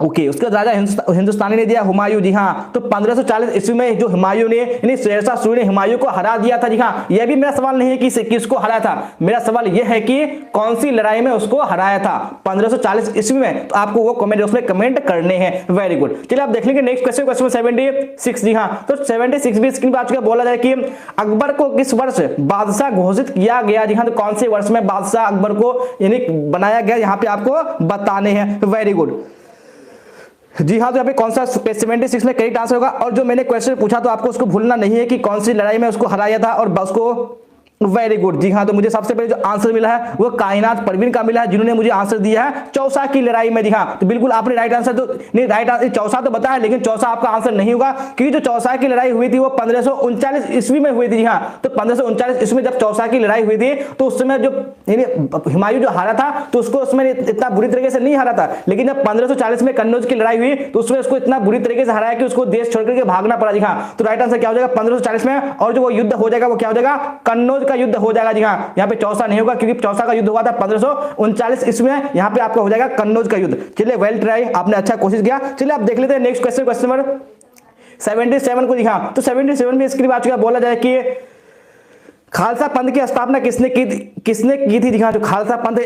ओके, उसके बाद राजा हिंदुस्तानी ने दिया हुमायूं। जी हाँ, तो 1540 ईस्वी में जो हुमायूं ने यानी शेरशाह सूरी ने हुमायूं को हरा दिया था। जी हाँ, यह भी मेरा सवाल नहीं है कि किसको हराया था, मेरा सवाल यह है कि कौन सी लड़ाई में उसको हराया था 1540 ईस्वी में। तो आपको वो कमेंट बॉक्स में कमेंट करने हैं। Very good. चलिए आप देख लेंगे नेक्स्ट क्वेश्चन, क्वेश्चन 76। जी हाँ, तो 76 भी इसकी बात बोला जाए कि अकबर को किस वर्ष बादशाह घोषित किया गया? जी हाँ, तो कौन से वर्ष में बादशाह अकबर को यानी बनाया गया, यहाँ पे आपको बताने हैं। Very good. जी हाँ, तो यहाँ पे कौन सा 76 में करेक्ट आंसर होगा। और जो मैंने क्वेश्चन पूछा तो आपको उसको भूलना नहीं है कि कौन सी लड़ाई में उसको हराया था और उसको। Very good. जी हाँ, तो मुझे सबसे पहले जो आंसर मिला है वो कायनात परवीन का मिला है, जिन्होंने मुझे आंसर दिया है चौसा की लड़ाई में। जी हाँ, तो बिल्कुल आपने राइट आंसर तो नहीं, राइट आंसर चौसा तो बताया, लेकिन चौसा आपका आंसर नहीं होगा, क्योंकि जो चौसा की लड़ाई हुई थी वो 1539 ईस्वी में हुई थी। जी हाँ, तो 1539 ईस्वी में जब चौसा की लड़ाई हुई थी तो उस समय जो हुमायूं जो हारा था तो उसको उसमें इतना बुरी तरीके से नहीं हारा था, लेकिन जब 1540 में कन्नौज की लड़ाई हुई तो उसमें उसको इतना बुरी तरीके से हराया कि उसको देश छोड़कर के भागना पड़ा। जी हाँ, तो राइट आंसर क्या हो जाएगा 1540 में, और जो वो युद्ध हो जाएगा वो क्या हो जाएगा, कन्नौज का युद्ध हो जाएगा। जी हाँ, यहाँ पे चौसा नहीं होगा, क्योंकि चौसा का युद्ध हुआ था 1539 ईस्वी में, यहाँ पे आपका हो जाएगा कन्नौज का युद्ध। चलिए वेल ट्राई, आपने अच्छा कोशिश किया। चलिए आप देख लेते हैं नेक्स्ट क्वेश्चन, क्वेश्चन नंबर 77 को। जी हाँ, तो 77 में इसके बात बोला जाए कि खालसा पंथ की स्थापना किसने की थी? जी हाँ, जो खालसा पंथ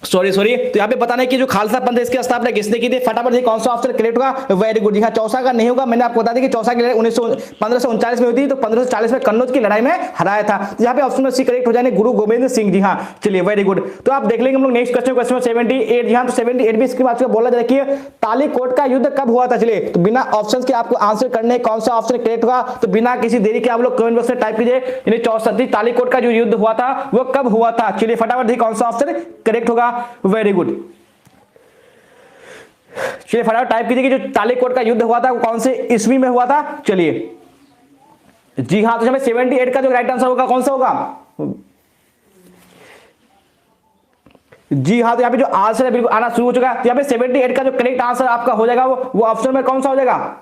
सॉरी तो यहाँ पे बताना है कि जो खालसा पंथ है इसकी स्थापना किसने की थी। फटाफट देखिए कौन सा ऑप्शन करेक्ट होगा। Very good. यहाँ चौसा का नहीं होगा, मैंने आपको बता दिया कि चौसा की लड़ाई 1539 में हुई थी, तो 1540 में कन्नौज की लड़ाई में हराया था। यहाँ पे ऑप्शन में सी करेक्ट हो जाने गुरु गोविंद सिंह। जी हाँ, चलिए वेरी गुड। तो आप देख लेंगे हम लोग नेक्स्ट क्वेश्चन, क्वेश्चन 78। यहाँ तो 78 भी इसकी बात बोला जाए कि तालीकोट का युद्ध कब हुआ था? चलिए तो बिना ऑप्शन के आपको आंसर करने कौन सा ऑप्शन करेक्ट होगा, तो बिना किसी देरी के आप लोग कमेंट बॉक्स में टाइप कीजिए। यानी 64 तालीकोट का जो युद्ध हुआ था वो कब हुआ था? चलिए फटाफट देखिए कौन सा ऑप्शन करेक्ट होगा। Very good. चलिए फटाफट टाइप कीजिए कि जो तालीकोट का युद्ध हुआ था वो कौन से ईस्वी में हुआ था। चलिए जी हाँ, तो 78 का जो राइट आंसर होगा कौन सा होगा? जी हाँ, तो यहाँ पे जो आंसर है बिल्कुल आना शुरू हो चुका है। तो यहाँ पे 78 का जो करेक्ट आंसर आपका हो जाएगा वो ऑप्शन में कौन सा हो जाएगा?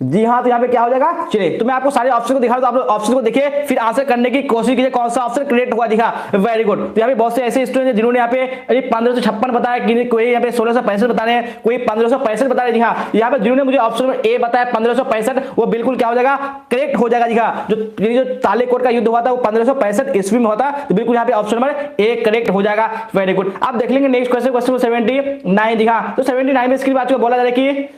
जी हाँ, तो यहाँ पे क्या हो जाएगा? चलिए तो मैं आपको सारे ऑप्शन को दिखा दूं, तो आप लोग ऑप्शन को देखिए फिर आंसर करने की कोशिश कीजिए कौन सा ऑप्शन करेक्ट हुआ। दिखा वेरी गुड। तो यहाँ पे बहुत से ऐसे स्टूडेंट हैं जिन्होंने यहाँ पे 1556 बताया, कि कोई यहाँ पे 1665 बता रहे हैं, कोई 1565 बता रहे हैं। जी हाँ, यहाँ पे जिन्होंने मुझे ऑप्शन में ए बताया 1565, वो बिल्कुल क्या हो जाएगा? करेक्ट हो जाएगा। जी हाँ, जो तालीकोट का युद्ध हुआ था वो 1565 ईस्वी में होता, तो बिल्कुल यहाँ पे ऑप्शन नंबर ए करेक्ट हो जाएगा। Very good. आप देख लेंगे नेक्स्ट क्वेश्चन, क्वेश्चन 79। जी हाँ, तो 79 में इसकी बात बोला जा रहा है कि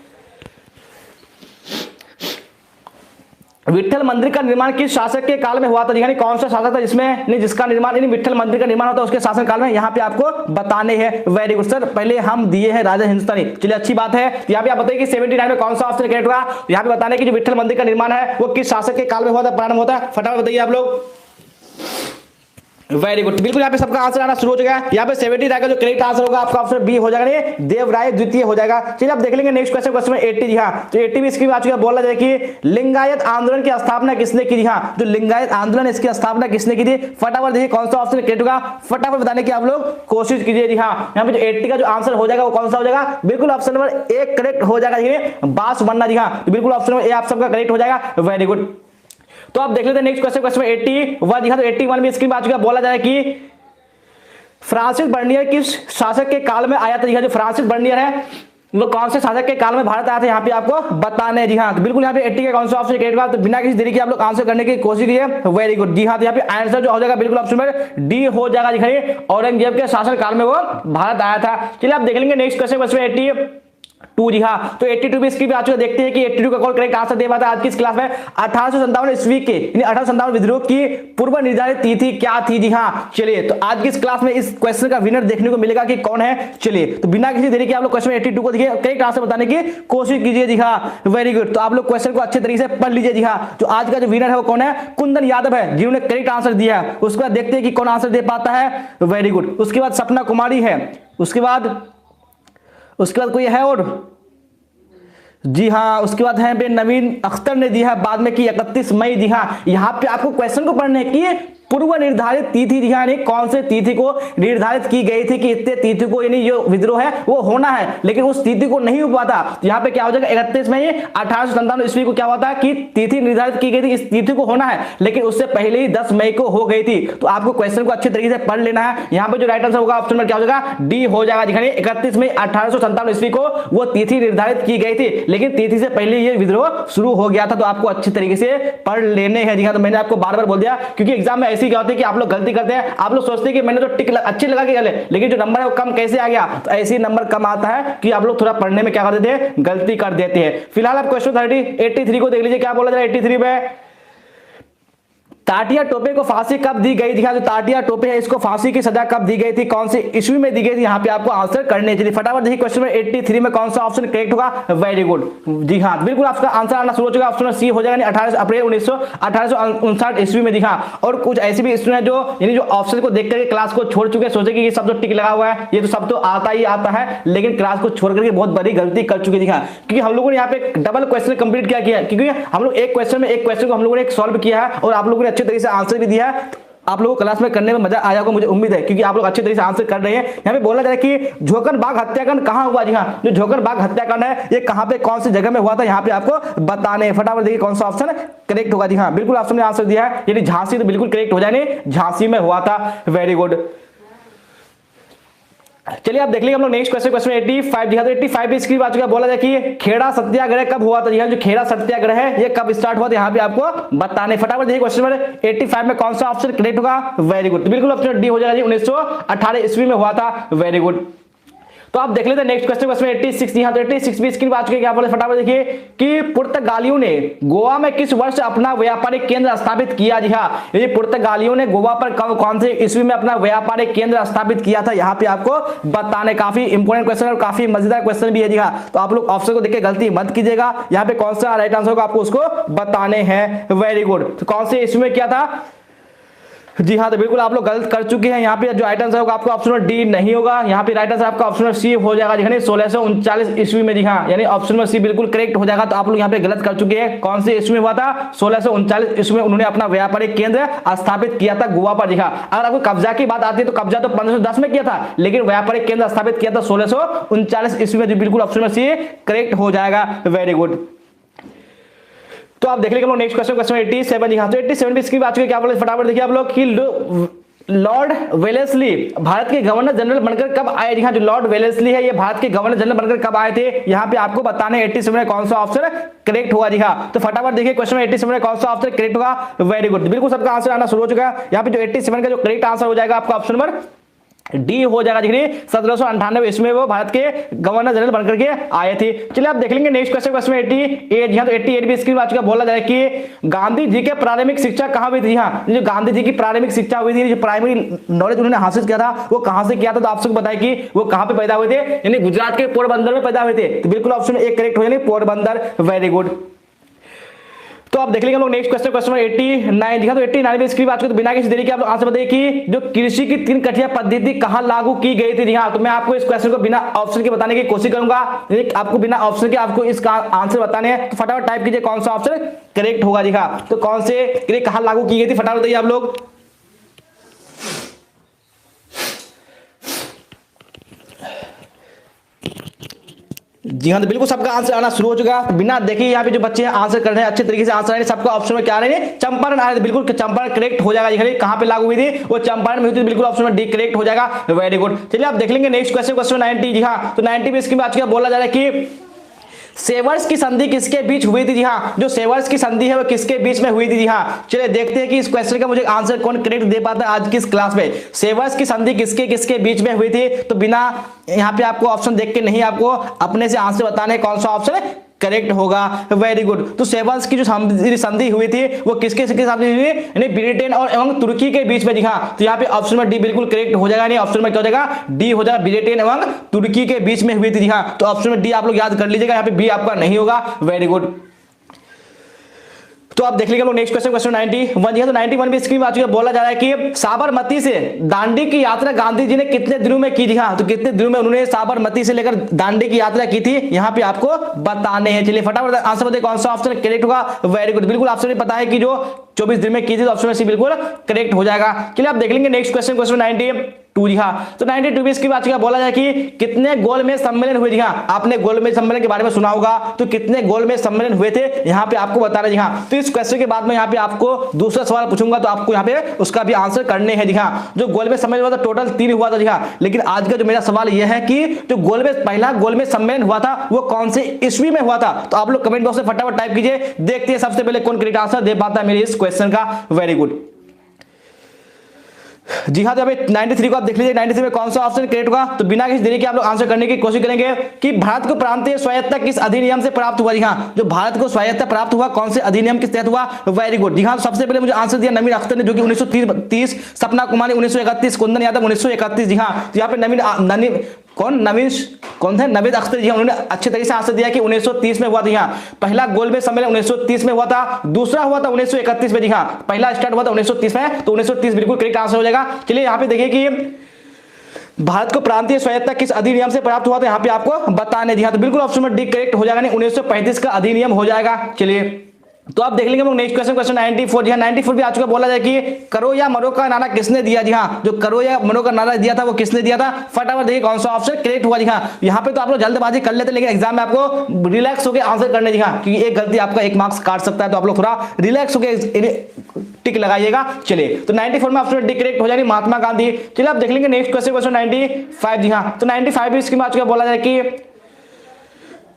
विठल मंदिर का निर्माण किस शासक के काल में हुआ था? यानी कौन सा शासक था जिसमें जिसका निर्माण यानी विठल मंदिर का निर्माण होता है उसके शासन काल में, यहाँ पे आपको बताने हैं। वेरी गुड सर, पहले हम दिए हैं राजा हिंदुस्तानी। चलिए अच्छी बात है। यहाँ पे आप बताइए कि 79 में कौन सा ऑप्शन करेक्ट होगा। यहाँ पे बताने की जो विठल मंदिर का निर्माण है वो किस शासक के काल में हुआ था, प्रारंभ होता है? फटाफट बताइए आप लोग। Very good. बिल्कुल यहाँ पे सबका आंसर आना शुरू हो जाएगा। यहाँ पे 79 का जो करेक्ट आंसर होगा आपका ऑप्शन बी हो जाएगा, देवराय द्वितीय हो जाएगा। चलिए आप देख लेंगे नेक्स्ट क्वेश्चन, क्वेश्चन 80। जी हाँ, तो 80 भी इसकी बात बोला जाए कि लिंगायत आंदोलन की स्थापना किसने की? जी हाँ, जो लिंगायत आंदोलन इसकी स्थापना किसने की थी? फटाफट देखिए कौन सा ऑप्शन करेक्ट होगा, फटाफट बताने की आप लोग कोशिश कीजिए। जी हाँ, यहाँ पे जो 80 का जो आंसर हो जाएगा वो कौन सा हो जाएगा? बिल्कुल ऑप्शन नंबर ए करेक्ट हो जाएगा, बास बनना। जी हाँ, बिल्कुल ऑप्शन नंबर ए आप सबका करेक्ट हो जाएगा। Very good. तो आप देख लेते हैं नेक्स्ट क्वेश्चन, क्वेश्चन 81। जी हाँ, तो 81 में इसकी बात बोला जाए कि फ्रांसिस बर्नियर किस शासक के काल में आया था? जी हाँ, जो फ्रांसिस बर्नियर है वो कौन से शासक के काल में भारत आया था, यहाँ पे आपको बताने। जी हाँ, तो बिल्कुल यहाँ पे 80 के कौन सा ऑप्शन करेक्ट होगा, तो बिना किसी देरी के आप लोग आंसर करने की कोशिश कीजिए। Very good. जी हाँ, तो यहाँ पे आंसर जो हो जाएगा बिल्कुल ऑप्शन में डी हो जाएगा। दिखाइए औरंगजेब के शासन काल में वो भारत आया था। चलिए आप देख लेंगे नेक्स्ट क्वेश्चन, क्वेश्चन 80। टू। जी हाँ, तो 82 भी इसकी भी आ चुका। देखते हैं कि 82 का कौन करेक्ट आंसर दे पाता है आज की इस क्लास में। 1857 ईस्वी के यानी 1857 विद्रोह की पूर्व निर्धारित तिथि क्या थी? जी हाँ, चलिए तो आज की इस क्लास में इस क्वेश्चन का विनर देखने को मिलेगा कि कौन है। चलिए तो बिना किसी देरी के आप लोग क्वेश्चन 82 को देखिए, करेक्ट आंसर बताने की कोशिश कीजिए। जी हाँ, वेरी गुड। तो आप लोग क्वेश्चन को अच्छे तरीके से पढ़ लीजिए। जी हाँ, जो आज का जो विनर है वो कौन है? कुंदन यादव है, जिन्होंने करेक्ट आंसर दिया है। उसके बाद देखते हैं कि कौन आंसर दे पाता है। Very good. उसके बाद सपना कुमारी है, उसके बाद कोई है और? जी हाँ, उसके बाद है नवीन अख्तर ने दिया है बाद में कि 31 मई। जी हाँ, यहाँ पे आपको क्वेश्चन को पढ़ने की पूर्व निर्धारित तिथि, यानी कौन से तिथि को निर्धारित की गई थी कि इतने तिथि को यानी जो विद्रोह है वो होना है, लेकिन उस तिथि को नहीं हो पाता। तो यहाँ पे क्या हो जाएगा? 31 मई 1857 ईस्वी को क्या होता है कि तिथि निर्धारित की गई थी, इस तिथि को होना है, लेकिन उससे पहले ही 10 मई को हो गई थी। तो आपको क्वेश्चन को अच्छे तरीके से पढ़ लेना है। यहाँ पे जो राइट आंसर होगा ऑप्शन में क्या हो जाएगा? डी हो जाएगा। दिखाइए 31 मई 1857 ईस्वी को वो तिथि निर्धारित की गई थी, लेकिन तिथि से पहले ये विद्रोह शुरू हो गया था। तो आपको अच्छे तरीके से पढ़ लेने हैं। जी हाँ, तो मैंने आपको बार बार बोल दिया, क्योंकि एग्जाम में ऐसी क्या होती है कि आप लोग गलती करते हैं। आप लोग सोचते हैं कि मैंने तो टिक अच्छी लगा के गले, लेकिन जो नंबर है वो कम कैसे आ गया? तो ऐसे नंबर कम आता है कि आप लोग थोड़ा पढ़ने में क्या कर देते हैं? गलती कर देते हैं। फिलहाल आप क्वेश्चन 83 को देख लीजिए, क्या बोला जा रहा है 83 में? ताटिया टोपे को फांसी कब दी गई थी? जो ताटिया टोपे है इसको फांसी की सजा कब दी गई थी, कौन से ईस्वी में दी गई थी? यहाँ पे आपको आंसर करने चाहिए। फटाफट देखिए क्वेश्चन में 83 में कौन सा ऑप्शन करेक्ट होगा? Very good. जी हाँ, बिल्कुल आपका आंसर आना शुरू हो चुका है। ऑप्शन सी हो जाएगा 18 अप्रैल 1859 ईस्वी में। जी हाँ, और कुछ ऐसे भी स्टूडेंट जो यानी जो ऑप्शन को देख करके क्लास को छोड़ चुके, सोचे कि ये सब तो टिक लगा हुआ है, ये तो सब तो आता ही आता है, लेकिन क्लास को छोड़ करके बहुत बड़ी गलती कर चुके। दिखा, क्योंकि हम लोगों ने यहाँ पे डबल क्वेश्चन कंप्लीट किया है, क्योंकि हम लोग एक क्वेश्चन को हम लोगों ने सॉल्व किया है और आप लोगों ने अच्छे तरीके से आंसर भी दिया है। आप लोगों को क्लास में करने में मजा आया होगा, मुझे उम्मीद है, क्योंकि आप लोग अच्छे तरीके से आंसर कर रहे हैं। यहाँ पे बोला जाए कि झोकन बाग हत्याकांड कहां हुआ? जी हाँ, जो झोकन बाग हत्याकांड है ये कहां पे कौन सी जगह में हुआ था, यहाँ पे आपको बताने। फटाफट देखिए कौन सा ऑप्शन करेक्ट होगा। जी हाँ, बिल्कुल ऑप्शन में आंसर दिया है, यानी झांसी, तो बिल्कुल करेक्ट हो जाए, झांसी में हुआ था। Very good. चलिए आप देख लीजिए हम लोग नेक्स्ट क्वेश्चन 85। जी हाँ, तो 85 भी इसकी बात बोला जाए कि खेड़ा सत्याग्रह कब हुआ था? जो खेड़ा सत्याग्रह है ये कब स्टार्ट हुआ था, यहाँ पे आपको बताने। फटाफट देखिए क्वेश्चन नंबर 85 में कौन सा ऑप्शन करेक्ट होगा? Very good. बिल्कुल ऑप्शन डी हो जाएगा, 1918 ईस्वी में हुआ था। Very good. तो आप देख लेते हैं नेक्स्ट क्वेश्चन 86। यहाँ तो 86 भी इसकी बात क्या बोले, फटाफट देखिए कि पुर्तगालियों ने गोवा में किस वर्ष अपना व्यापारिक केंद्र स्थापित किया? जी हाँ, ये पुर्तगालियों ने गोवा पर कौन से ईस्वी में अपना व्यापारिक केंद्र स्थापित किया था, यहाँ पे आपको बताने। काफी इंपोर्टेंट क्वेश्चन और काफी मजेदार क्वेश्चन भी है। जी हाँ, तो आप लोग ऑप्शन को देख के गलती मत कीजिएगा, यहाँ पे कौन सा राइट आंसर होगा आपको उसको बताने हैं। Very good. तो कौन से ईस्वी में किया था? जी हाँ, तो बिल्कुल आप लोग गलत कर चुके हैं। यहाँ पे जो राइट आंसर होगा आपका ऑप्शन डी नहीं होगा, यहाँ पे राइट आंसर आपका ऑप्शन सी हो जाएगा। 1639 ईस्वी में। जी हाँ, यानी ऑप्शन में सी बिल्कुल करेक्ट हो जाएगा। तो आप लोग यहाँ पे गलत कर चुके हैं। कौन से ईस्वी में हुआ था? 1639 ईस्वी में उन्होंने अपना व्यापारिक केंद्र स्थापित किया था गोवा पर। जी हाँ, अगर आपको कब्जा की बात आती है तो कब्जा तो 1510 में किया था, लेकिन व्यापारिक केंद्र स्थापित किया था 1639 ईस्वी में। जो बिल्कुल ऑप्शन में सी करेक्ट हो जाएगा। Very good. तो आप देख लीजिए हम लोग नेक्स्ट क्वेश्चन 87। जी हाँ, तो 87 भी इसकी बात क्या बोले, फटाफट देखिए आप लोग कि लॉर्ड वेलेस्ली भारत के गवर्नर जनरल बनकर कब आए? जी हाँ, जो लॉर्ड वेलेस्ली है ये भारत के गवर्नर जनरल बनकर कब आए थे, यहाँ पे आपको बताने 87 में कौन सा ऑप्शन करेक्ट हुआ। जी हाँ, तो फटाफट देखिए क्वेश्चन में 87 में कौन सा ऑप्शन करेक्ट होगा। Very good. बिल्कुल सबका आंसर आना शुरू हो चुका है। यहाँ पे जो 87 का जो करेक्ट आंसर हो जाएगा आपका ऑप्शन नंबर डी हो जाएगा। देखिए 1798 ईस्वी में वो भारत के गवर्नर जनरल बनकर के आए थे। चलिए आप देख लेंगे नेक्स्ट क्वेश्चन 88। यहाँ तो 88 भी इसकी बात बोला जाए कि गांधी जी के प्रारंभिक शिक्षा कहाँ हुई थी? हाँ, जो गांधी जी की प्रारंभिक शिक्षा हुई थी, जो प्राइमरी नॉलेज उन्होंने हासिल किया था वो कहां से किया था? तो आप सबको बताया कि वो कहां पे पैदा हुए थे, यानी गुजरात के पोरबंदर में पैदा हुए थे। तो बिल्कुल ऑप्शन एक करेक्ट हो, यानी पोरबंदर। Very good. तो आप देख लेंगे हम लोग नेक्स्ट क्वेश्चन 89। दिखा तो 89 में इसकी बात करें तो बिना किसी देरी के आप लोग आंसर बताइए कि जो कृषि की 3 कठिया पद्धति कहां लागू की गई थी? हाँ, तो मैं आपको इस क्वेश्चन को बिना ऑप्शन के बताने की कोशिश करूंगा। आपको बिना ऑप्शन के आपको इसका आंसर बताने हैं, तो फटाफट टाइप कीजिए कौन सा ऑप्शन करेक्ट होगा। दिखा तो कौन से कहां लागू की गई थी, फटाफट बताइए आप लोग। जी हाँ, तो बिल्कुल सबका आंसर आना शुरू हो चुका है। बिना देखिए यहाँ पे जो बच्चे हैं आंसर कर रहे हैं अच्छे तरीके से आंसर आ रहे हैं, सबका ऑप्शन में क्या आ रहे हैं? चंपारण आ रहे हैं। बिल्कुल चंपारण करेक्ट हो जाएगा। कहां पे लागू हुई थी? वो चंपारण में हुई थी। बिल्कुल ऑप्शन में डी करेक्ट हो जाएगा। Very good. चलिए आप देख लेंगे नेक्स्ट क्वेश्चन 90। जी हाँ, तो 90 में इसकी बात क्या बोला जा रहा है कि सेवर्स की संधि किसके बीच हुई थी? जी हाँ, जो सेवर्स की संधि है वो किसके बीच में हुई थी? जी हाँ, चलिए देखते हैं कि इस क्वेश्चन का मुझे आंसर कौन करेक्ट दे पाता है आज की इस क्लास में। सेवर्स की संधि किसके किसके बीच में हुई थी? तो बिना यहाँ पे आपको ऑप्शन देख के नहीं, आपको अपने से आंसर बताने कौन सा ऑप्शन करेक्ट होगा। Very good. तो सेवर्स की जो संधि हुई थी वो किसके साथ हुई? यानी ब्रिटेन और एवं तुर्की के बीच में। जी हाँ, तो यहाँ पे ऑप्शन में डी बिल्कुल करेक्ट हो जाएगा। नहीं, ऑप्शन में क्या हो जाएगा? डी हो जाएगा, ब्रिटेन एवं तुर्की के बीच में हुई थी। जी हाँ, तो ऑप्शन में डी आप लोग याद कर लीजिएगा, यहाँ पे बी आपका नहीं होगा। Very good. तो आप देख लीजिए नेक्स्ट क्वेश्चन, क्वेश्चन 91 है। तो 91 भी स्क्रीन में आ चुका है। बोला जा रहा है कि साबरमती से दांडी की यात्रा गांधी जी ने कितने दिनों में की? जी हाँ, तो कितने दिनों में उन्होंने साबरमती से लेकर दांडी की यात्रा की थी, यहाँ पे आपको बताने हैं। चलिए फटाफट आंसर बताइए कौन सा ऑप्शन करेक्ट होगा। वेरी गुड, बिल्कुल ऑप्शन पता है कि जो 24 दिन में की थी, तो ऑप्शन में सी बिल्कुल करेक्ट हो जाएगा। चलिए आप देख लेंगे नेक्स्ट क्वेश्चन, क्वेश्चन 92। जी हाँ, तो 92 इसकी बात बोला जाए कि कितने गोलमेज सम्मेलन हुए? जी हाँ, आपने गोलमेज सम्मेलन के बारे में सुना होगा, तो कितने गोलमेज सम्मेलन हुए थे यहाँ पे आपको बताना। जी हाँ, तो इस क्वेश्चन के बाद में यहाँ पे आपको दूसरा सवाल पूछूंगा, तो आपको यहाँ पे उसका भी आंसर करने हैं। जी हाँ, जो गोलमेज सम्मेलन हुआ था टोटल 3 हुआ था। जी हाँ, लेकिन आज का जो मेरा सवाल यह है कि जो पहला गोलमेज सम्मेलन हुआ था वो कौन से ईस्वी में हुआ था? तो आप लोग कमेंट बॉक्स में फटाफट टाइप कीजिए, देखते हैं सबसे पहले कौन करेक्ट आंसर दे पाता है मेरे इस क्वेश्चन का। Very good. जी हाँ, तो अभी 93 को आप देख लीजिए, 93 में कौन सा ऑप्शन करेक्ट होगा? तो बिना किसी देरी के आप लोग आंसर करने की कोशिश करेंगे कि भारत को प्रांतीय स्वायत्तता किस अधिनियम से प्राप्त हुआ? जी हाँ, जो भारत को स्वायत्तता प्राप्त हुआ कौन से अधिनियम के तहत हुआ? Very good. जी हाँ, सबसे पहले मुझे आंसर दिया नवीन अख्तर ने, जो कि 1930, सपना कुमारी 1931, कुंदन यादव 1931। जी हाँ, तो यहाँ पे कौन थे? नवीद अख्तर जी, उन्होंने अच्छे तरीके से आंसर दिया कि 1930 में हुआ था। यहाँ पहला गोलमेज सम्मेलन 1930 में हुआ था, दूसरा हुआ था 1931 में। जी हाँ, पहला स्टार्ट हुआ था 1930 में, तो 1930 बिल्कुल करेक्ट आंसर हो जाएगा। चलिए यहाँ पे देखिए कि भारत को प्रांतीय स्वायत्तता किस अधिनियम से प्राप्त हुआ था, यहाँ पे आपको बताने। जी हाँ, तो बिल्कुल ऑप्शन में डी करेक्ट हो जाएगा, नहीं 1935 का अधिनियम हो जाएगा। चलिए तो आप देख लेंगे नेक्स्ट क्वेश्चन, क्वेश्चन 94। जी हाँ, 94 भी आ चुका। बोला जाए कि करो या मरो का नारा किसने दिया? जी हाँ, जो करो या मरो का नारा दिया था वो किसने दिया था? फटाफट देखिए कौन सा ऑप्शन करेक्ट हुआ। जी हाँ, यहाँ पे तो आप लोग जल्दबाजी कर लेते, लेकिन एग्जाम में आपको रिलैक्स होकर आंसर करने। जी हाँ, क्योंकि एक गलती आपका 1 मार्क्स काट सकता है, तो आप लोग थोड़ा रिलैक्स होकर टिक लगाइएगा। चलिए, तो 94 में ऑप्शन डी करेक्ट हो जाएगी, महात्मा गांधी। चलिए आप देख लेंगे नेक्स्ट क्वेश्चन, क्वेश्चन 95। जी हाँ, तो 95 भी इसकी बात बोला जाए कि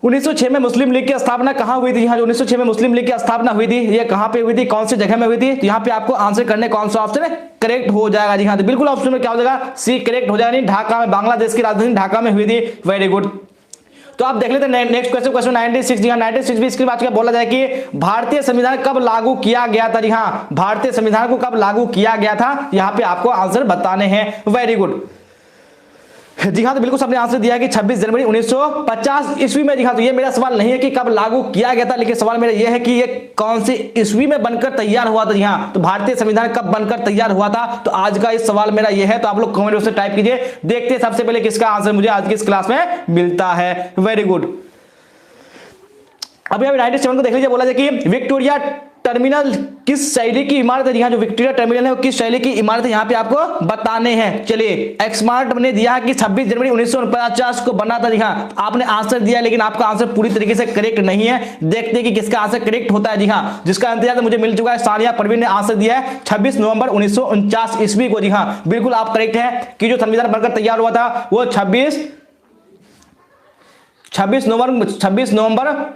1906 में मुस्लिम लीग की स्थापना कहां हुई थी? यहाँ जो 1906 में मुस्लिम लीग की स्थापना हुई थी, ये कहां पे हुई थी, कौन सी जगह में हुई थी? तो यहाँ पे आपको आंसर करने कौन सा ऑप्शन करेक्ट हो जाएगा। जी हाँ, तो बिल्कुल ऑप्शन में क्या हो जाएगा? सी करेक्ट हो जाएगा। ढाका में, बांग्लादेश की राजधानी ढाका में हुई थी। Very good. तो आप देख लेते हैं नेक्स्ट क्वेश्चन, क्वेश्चन 96। जी हाँ, 96 भी इसकी बात बोला जाए कि भारतीय संविधान कब लागू किया गया था? जी हाँ, भारतीय संविधान को कब लागू किया गया था, यहाँ पे आपको आंसर बताने हैं। Very good. जी हाँ, तो बिल्कुल सबने आंसर दिया कि 26 जनवरी 1950 ईस्वी में। जी हाँ, तो ये मेरा सवाल नहीं है कि कब लागू किया गया था, लेकिन सवाल मेरा ये है कि ये कौन सी ईस्वी में बनकर तैयार हुआ था। जी हाँ, तो भारतीय संविधान कब बनकर तैयार हुआ था, तो आज का इस सवाल मेरा ये है। तो आप लोग कमेंट बॉक्स में टाइप कीजिए, देखते हैं सबसे पहले किसका आंसर मुझे आज की इस क्लास में मिलता है। Very good. अभी 97 को देख लीजिए। बोला जाए कि विक्टोरिया टर्मिनल किस शैली की इमारत है? यहाँ जो विक्टोरिया टर्मिनल है वो किस शैली की इमारत है, यहाँ पे आपको बताने हैं। चलिए, एक्समार्ट ने दिया कि 26 जनवरी 1949 को बना था। जी हाँ, आपने आंसर दिया, लेकिन आपका आंसर पूरी तरीके से करेक्ट नहीं है। देखते हैं कि किसका आंसर करेक्ट होता है। जी हाँ, जिसका इंतजार तो मुझे मिल चुका है, सानिया परवीन ने आंसर दिया है 26 नवंबर 1949 ईस्वी को। जी हाँ, बिल्कुल आप करेक्ट है कि जो संविधान बनकर तैयार हुआ था वो 26 नवंबर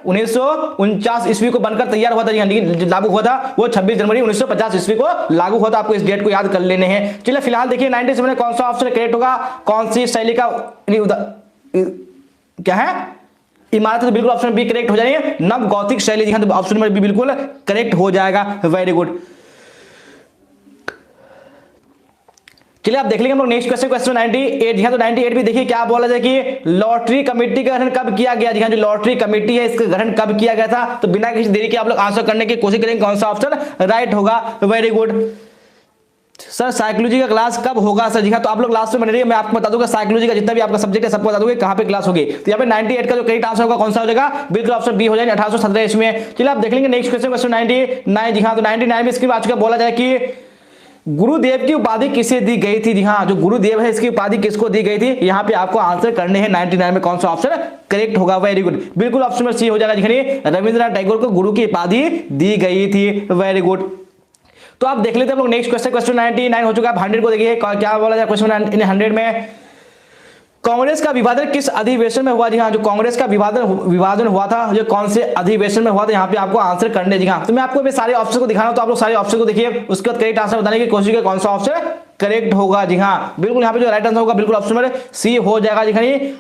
1949 ईस्वी को बनकर तैयार हुआ था। लेकिन लागू हुआ था वो 26 जनवरी 1950 ईस्वी को लागू हुआ था। आपको इस डेट को याद कर लेने हैं। चलिए फिलहाल देखिए 97 में कौन सा ऑप्शन करेक्ट होगा, कौन सी शैली का क्या है इमारत? तो बिल्कुल ऑप्शन बी करेक्ट हो जाएंगे, नव गौतिक शैली। जी हाँ, तो ऑप्शन में भी बिल्कुल करेक्ट हो जाएगा। Very good. चलिए आप देख लेंगे हम लोग नेक्स्ट क्वेश्चन, क्वेश्चन 98। जी हाँ, तो 98 भी देखिए क्या बोला जाए कि लॉटरी कमेटी का गठन कब किया गया? जी हाँ, जो लॉटरी कमेटी है इसका गठन कब किया गया था? तो बिना किसी देरी के आप लोग आंसर करने की कोशिश करेंगे कौन सा ऑप्शन राइट होगा। Very good. सर साइकोलॉजी का क्लास कब होगा? सर जी हाँ, तो आप लोग लास्ट में बने रहिए, मैं आपको बता दूंगा साइकोलॉजी का जितना भी आपका सब्जेक्ट है सबको बता दूंगा कहां पे क्लास होगी। तो यहाँ पे 98 का जो करेक्ट आंसर होगा कौन सा हो जाएगा? बिल्कुल ऑप्शन बी हो जाएगा, 1817 ईस्वी में। चलिए आप देख लेंगे नेक्स्ट क्वेश्चन, क्वेश्चन 99। जी हाँ, तो 99 में इसकी बात बोला जाए कि गुरुदेव की उपाधि किसे दी गई थी? जी हाँ, जो गुरुदेव है इसकी उपाधि किसको दी गई थी? यहाँ पे आपको आंसर करने हैं 99 में कौन सा ऑप्शन करेक्ट होगा। Very good. बिल्कुल ऑप्शन में सी हो जाएगा। रविंद्रनाथ टैगोर को गुरु की उपाधि दी गई थी। Very good. तो आप देख लेते हैं हम लोग नेक्स्ट क्वेश्चन, क्वेश्चन 99 हो चुका है। 100 को देखिए क्या बोला जाए क्वेश्चन 100 में। कांग्रेस का विभाजन किस अधिवेशन में हुआ? जी हाँ, जो कांग्रेस का विभाजन हुआ था, जो कौन से अधिवेशन में हुआ था, यहाँ पे आपको आंसर करने। जी हाँ, तो मैं आपको सारे ऑप्शन को दिखाना, तो आप लोग सारे ऑप्शन को देखिए, उसके बाद करेक्ट आंसर बताने की कोशिश कीजिए कौन सा ऑप्शन करेक्ट होगा। जी हाँ, बिल्कुल यहाँ पे जो राइट आंसर होगा बिल्कुल ऑप्शन नंबर सी हो जाएगा। जी हाँ,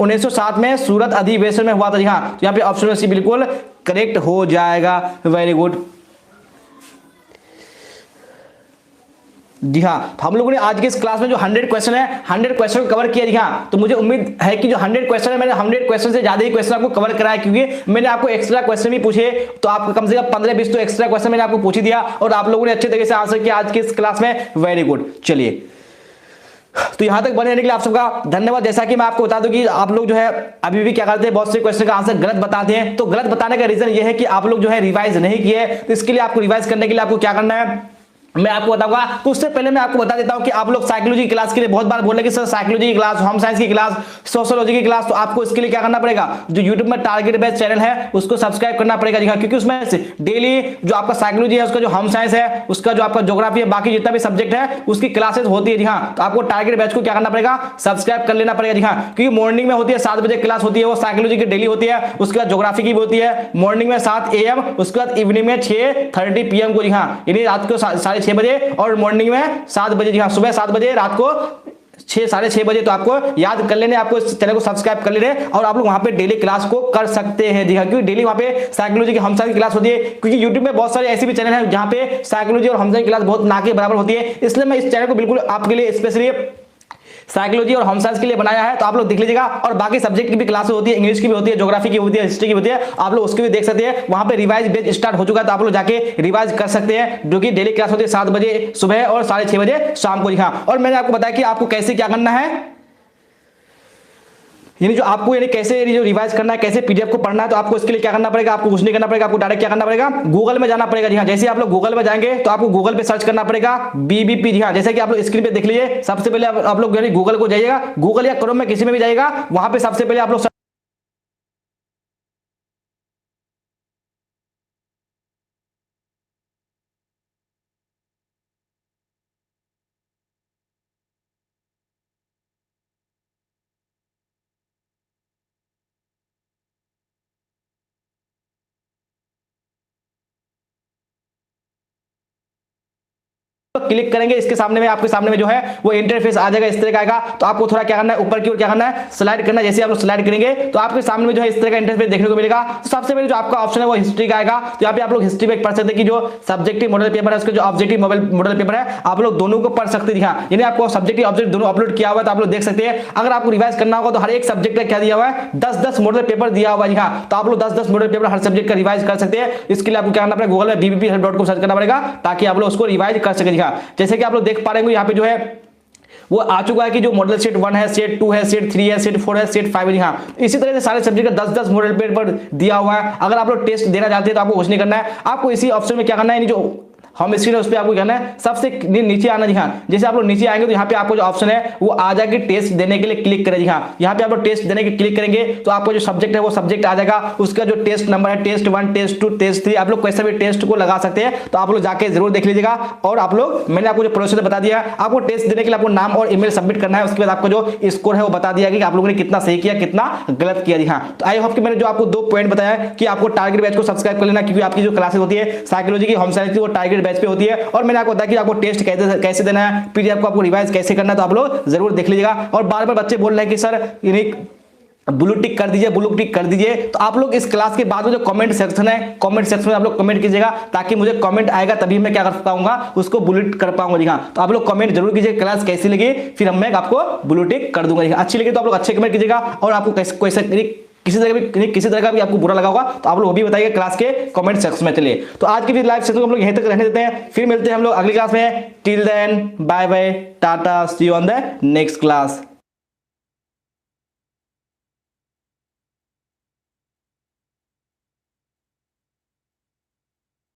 1907 में सूरत अधिवेशन में हुआ था। जी हाँ, तो यहाँ पे ऑप्शन नंबर सी बिल्कुल करेक्ट हो जाएगा। Very good. जी हाँ, तो हम लोगों ने आज के इस क्लास में जो 100 क्वेश्चन है, 100 क्वेश्चन को कवर किया। जी हाँ, तो मुझे उम्मीद है कि जो 100 क्वेश्चन है, मैंने 100 क्वेश्चन से ज्यादा ही क्वेश्चन आपको कवर कराया, क्योंकि मैंने आपको एक्स्ट्रा क्वेश्चन भी पूछे, तो आपको कम से कम 15-20 तो एक्स्ट्रा क्वेश्चन मैंने आपको पूछ ही दिया, और आप लोगों ने अच्छे तरीके से आंसर किया आज की इस क्लास में। Very good. चलिए, तो यहां तक बने रहने के लिए आप सबका धन्यवाद। जैसा कि मैं आपको बता दूं कि आप लोग जो है अभी भी क्या करते हैं, बहुत से क्वेश्चन का आंसर गलत बताते हैं। तो गलत बताने का रीजन ये है कि आप लोग जो है रिवाइज नहीं किए। तो इसके लिए आपको रिवाइज करने के लिए आपको क्या करना है, मैं आपको बताऊंगा। तो उससे पहले मैं आपको बता देता हूं कि आप लोग साइकोलॉजी की क्लास के लिए बहुत बार बोल रहे कि सर साइकोलॉजी की क्लास, होम साइंस की क्लास, सोशियोलॉजी की क्लास, तो आपको इसके लिए क्या करना पड़ेगा, जो YouTube में टारगेट बेस्ड चैनल है उसको सब्सक्राइब करना पड़ेगा। जी हाँ, क्योंकि उसमें डेली जो आपका साइकोलॉजी है, उसका जो होम साइंस है, उसका जो आपका ज्योग्राफी है, बाकी जितना भी सब्जेक्ट है उसकी क्लासेस होती है। जी हाँ, तो आपको टारगेट बैच को क्या करना पड़ेगा, सब्सक्राइब कर लेना पड़ेगा। जी हाँ, क्योंकि मॉर्निंग में होती है 7 बजे क्लास होती है, वो साइकोलॉजी की डेली होती है। उसके बाद ज्योग्राफी की भी होती है मॉर्निंग में 7 AM, उसके बाद इवनिंग में 6:30 PM को। जी हाँ, यानी रात को 6:30 बजे, और मॉर्निंग में 7 बजे। जी हाँ, सुबह 7 बजे, रात को 6-6:30 बजे। तो आपको याद कर लेने, आपको इस चैनल को सब्सक्राइब कर लेने, और आप लोग वहां पे डेली क्लास को कर सकते हैं। जी हाँ, क्योंकि डेली वहां पे साइकोलॉजी की, होम साइंस की क्लास होती है। क्योंकि YouTube में बहुत सारे ऐसे भी चैनल हैं जहां पे साइकोलॉजी और होम साइंस की क्लास बहुत ना के बराबर होती है, इसलिए मैं इस चैनल को बिल्कुल आपके लिए स्पेशली साइकोलॉजी और होम साइंस के लिए बनाया है। तो आप लोग देख लीजिएगा, और बाकी सब्जेक्ट की भी क्लासेस होती है, इंग्लिश की भी होती है, ज्योग्राफी की होती है, हिस्ट्री की होती है, आप लोग उसकी भी देख सकते हैं। वहां पे रिवाइज बैच स्टार्ट हो चुका है, तो आप लोग जाके रिवाइज कर सकते हैं, जो कि डेली क्लास होती है 7 बजे सुबह और 6:30 बजे शाम को। जी हाँ, और मैंने आपको बताया कि आपको कैसे क्या करना है, यानी जो आपको कैसे जो रिवाइज करना है, कैसे PDF को पढ़ना है। तो आपको इसके लिए क्या करना पड़ेगा, आपको कुछ नहीं करना पड़ेगा, आपको डायरेक्ट क्या करना पड़ेगा, गूगल में जाना पड़ेगा। जी हाँ, जैसे आप लोग गूगल में जाएंगे तो आपको गूगल पे सर्च करना पड़ेगा BBP। जी हाँ, जैसे कि आप लोग स्क्रीन पे देख लीजिए, सबसे पहले आप लोग गूगल को जाइएगा, गूगल या क्रोम में किसी में भी जाइएगा, वहां पे सबसे पहले आप लोग क्लिक करेंगे, इसके सामने में, आपके सामने में जो है वो इंटरफेस आ जाएगा, इस तरह का आएगा। तो आपको थोड़ा क्या करना है, ऊपर की ओर क्या करना है, स्लाइड करना है। जैसे आप लोग स्लाइड करेंगे तो आपके सामने में जो है इस तरह का इंटरफेस देखने को मिलेगा। तो सबसे पहले जो आपका ऑप्शन है वो हिस्ट्री का आएगा। तो यहाँ पे आप लोग हिस्ट्री में पढ़ सकते हैं कि जो सब्जेक्टिव मॉडल पेपर है, उसके जो ऑब्जेक्टिव मॉडल पेपर है, आप लोग दोनों को पढ़ सकते हैं। यानी आपको सब्जेक्टिव ऑब्जेक्ट दोनों अपलोड किया हुआ है, तो आप लोग देख सकते हैं। अगर आपको रिवाइज करना होगा तो हर एक सब्जेक्ट का क्या दिया हुआ है, 10-10 मॉडल पेपर दिया हुआ है। हाँ, तो आप लोग 10-10 मॉडल पेपर हर सब्जेक्ट का रिवाइज कर सकते हैं। इसके लिए आपको क्या करना पड़ेगा, गूगल में BBP.com सर्च करना पड़ेगा, ताकि आप लोग उसको रिवाइज कर सके। जैसे कि आप लोग देख पा रहे हैं यहाँ पे जो है वो आ चुका है कि जो मॉडल सेट 1 है, सेट 2 है, सेट 3 है, सेट 4 है, सेट 5 है। हाँ, इसी तरह से सारे सब्जेक्ट का 10-10 मॉडल पेपर दिया हुआ है। अगर आप लोग टेस्ट देना चाहते हैं तो आपको कुछ नहीं करना है, आपको इसी ऑप्शन में क्या करना है, जो होम स्क्रीन है उस पर आपको कहना है सबसे नीचे आना। जी हाँ, जैसे आप लोग नीचे आएंगे तो यहाँ पे आपको जो ऑप्शन है वो आ जाएगा, टेस्ट देने के लिए क्लिक करें। जी हाँ, यहाँ पे आप लोग टेस्ट देने के क्लिक करेंगे तो आपको जो सब्जेक्ट है वो सब्जेक्ट आ जाएगा, उसका जो टेस्ट नंबर है, टेस्ट 1, टेस्ट 2, टेस्ट 3, आप लोग कैसे भी टेस्ट को लगा सकते हैं। तो आप लोग जाके जरूर देख लीजिएगा। और आप लोग, मैंने आपको जो प्रोसेस बता दिया, आपको टेस्ट देने के लिए आपको नाम और ईमेल सबमिट करना है, उसके बाद आपको जो स्कोर है वो बता दिया कि आप लोगों ने कितना सही किया, कितना गलत किया। जी हाँ, तो आई होप कि मैंने जो आपको 2 पॉइंट बताया कि आपको टारगेट बैच को सब्सक्राइब कर लेना, क्योंकि आपकी जो क्लासेस होती है साइकोलॉजी की, होम साइंस की, वो टारगेट बैच पे होती है। और मैंने आपको बताया कि आपको टेस्ट कैसे देना है, PDF को आपको रिवाइज कैसे करना है, तो आप लोग जरूर देख लीजिएगा। और बार बार बच्चे बोल रहे हैं कि सर ब्लू टिक कर दीजिए, ब्लू टिक कर दीजिए। तो आप लोग इस क्लास के बाद में जो कमेंट सेक्शन है, कमेंट सेक्शन में आप लोग कमेंट कीजिएगा, ताकि मुझे कमेंट आएगा तभी मैं क्या कर पाऊंगा, उसको ब्लू टिक कर पाऊंगा। जी हाँ, तो आप लोग कमेंट जरूर कीजिए, क्लास कैसी लगी, फिर मैं आपको ब्लू टिक कर दूंगा। अच्छी लगी तो आप लोग अच्छे कमेंट कीजिएगा, और आपको किसी तरह का भी आपको बुरा लगा होगा तो आप लोग वो भी बताइए क्लास के कमेंट सेक्शन में। चलिए, तो आज की लाइव सेशन को हम लोग यहीं तक रहने देते हैं, फिर मिलते हैं हम लोग अगली क्लास में। Till then bye bye, tata, see you on the next class.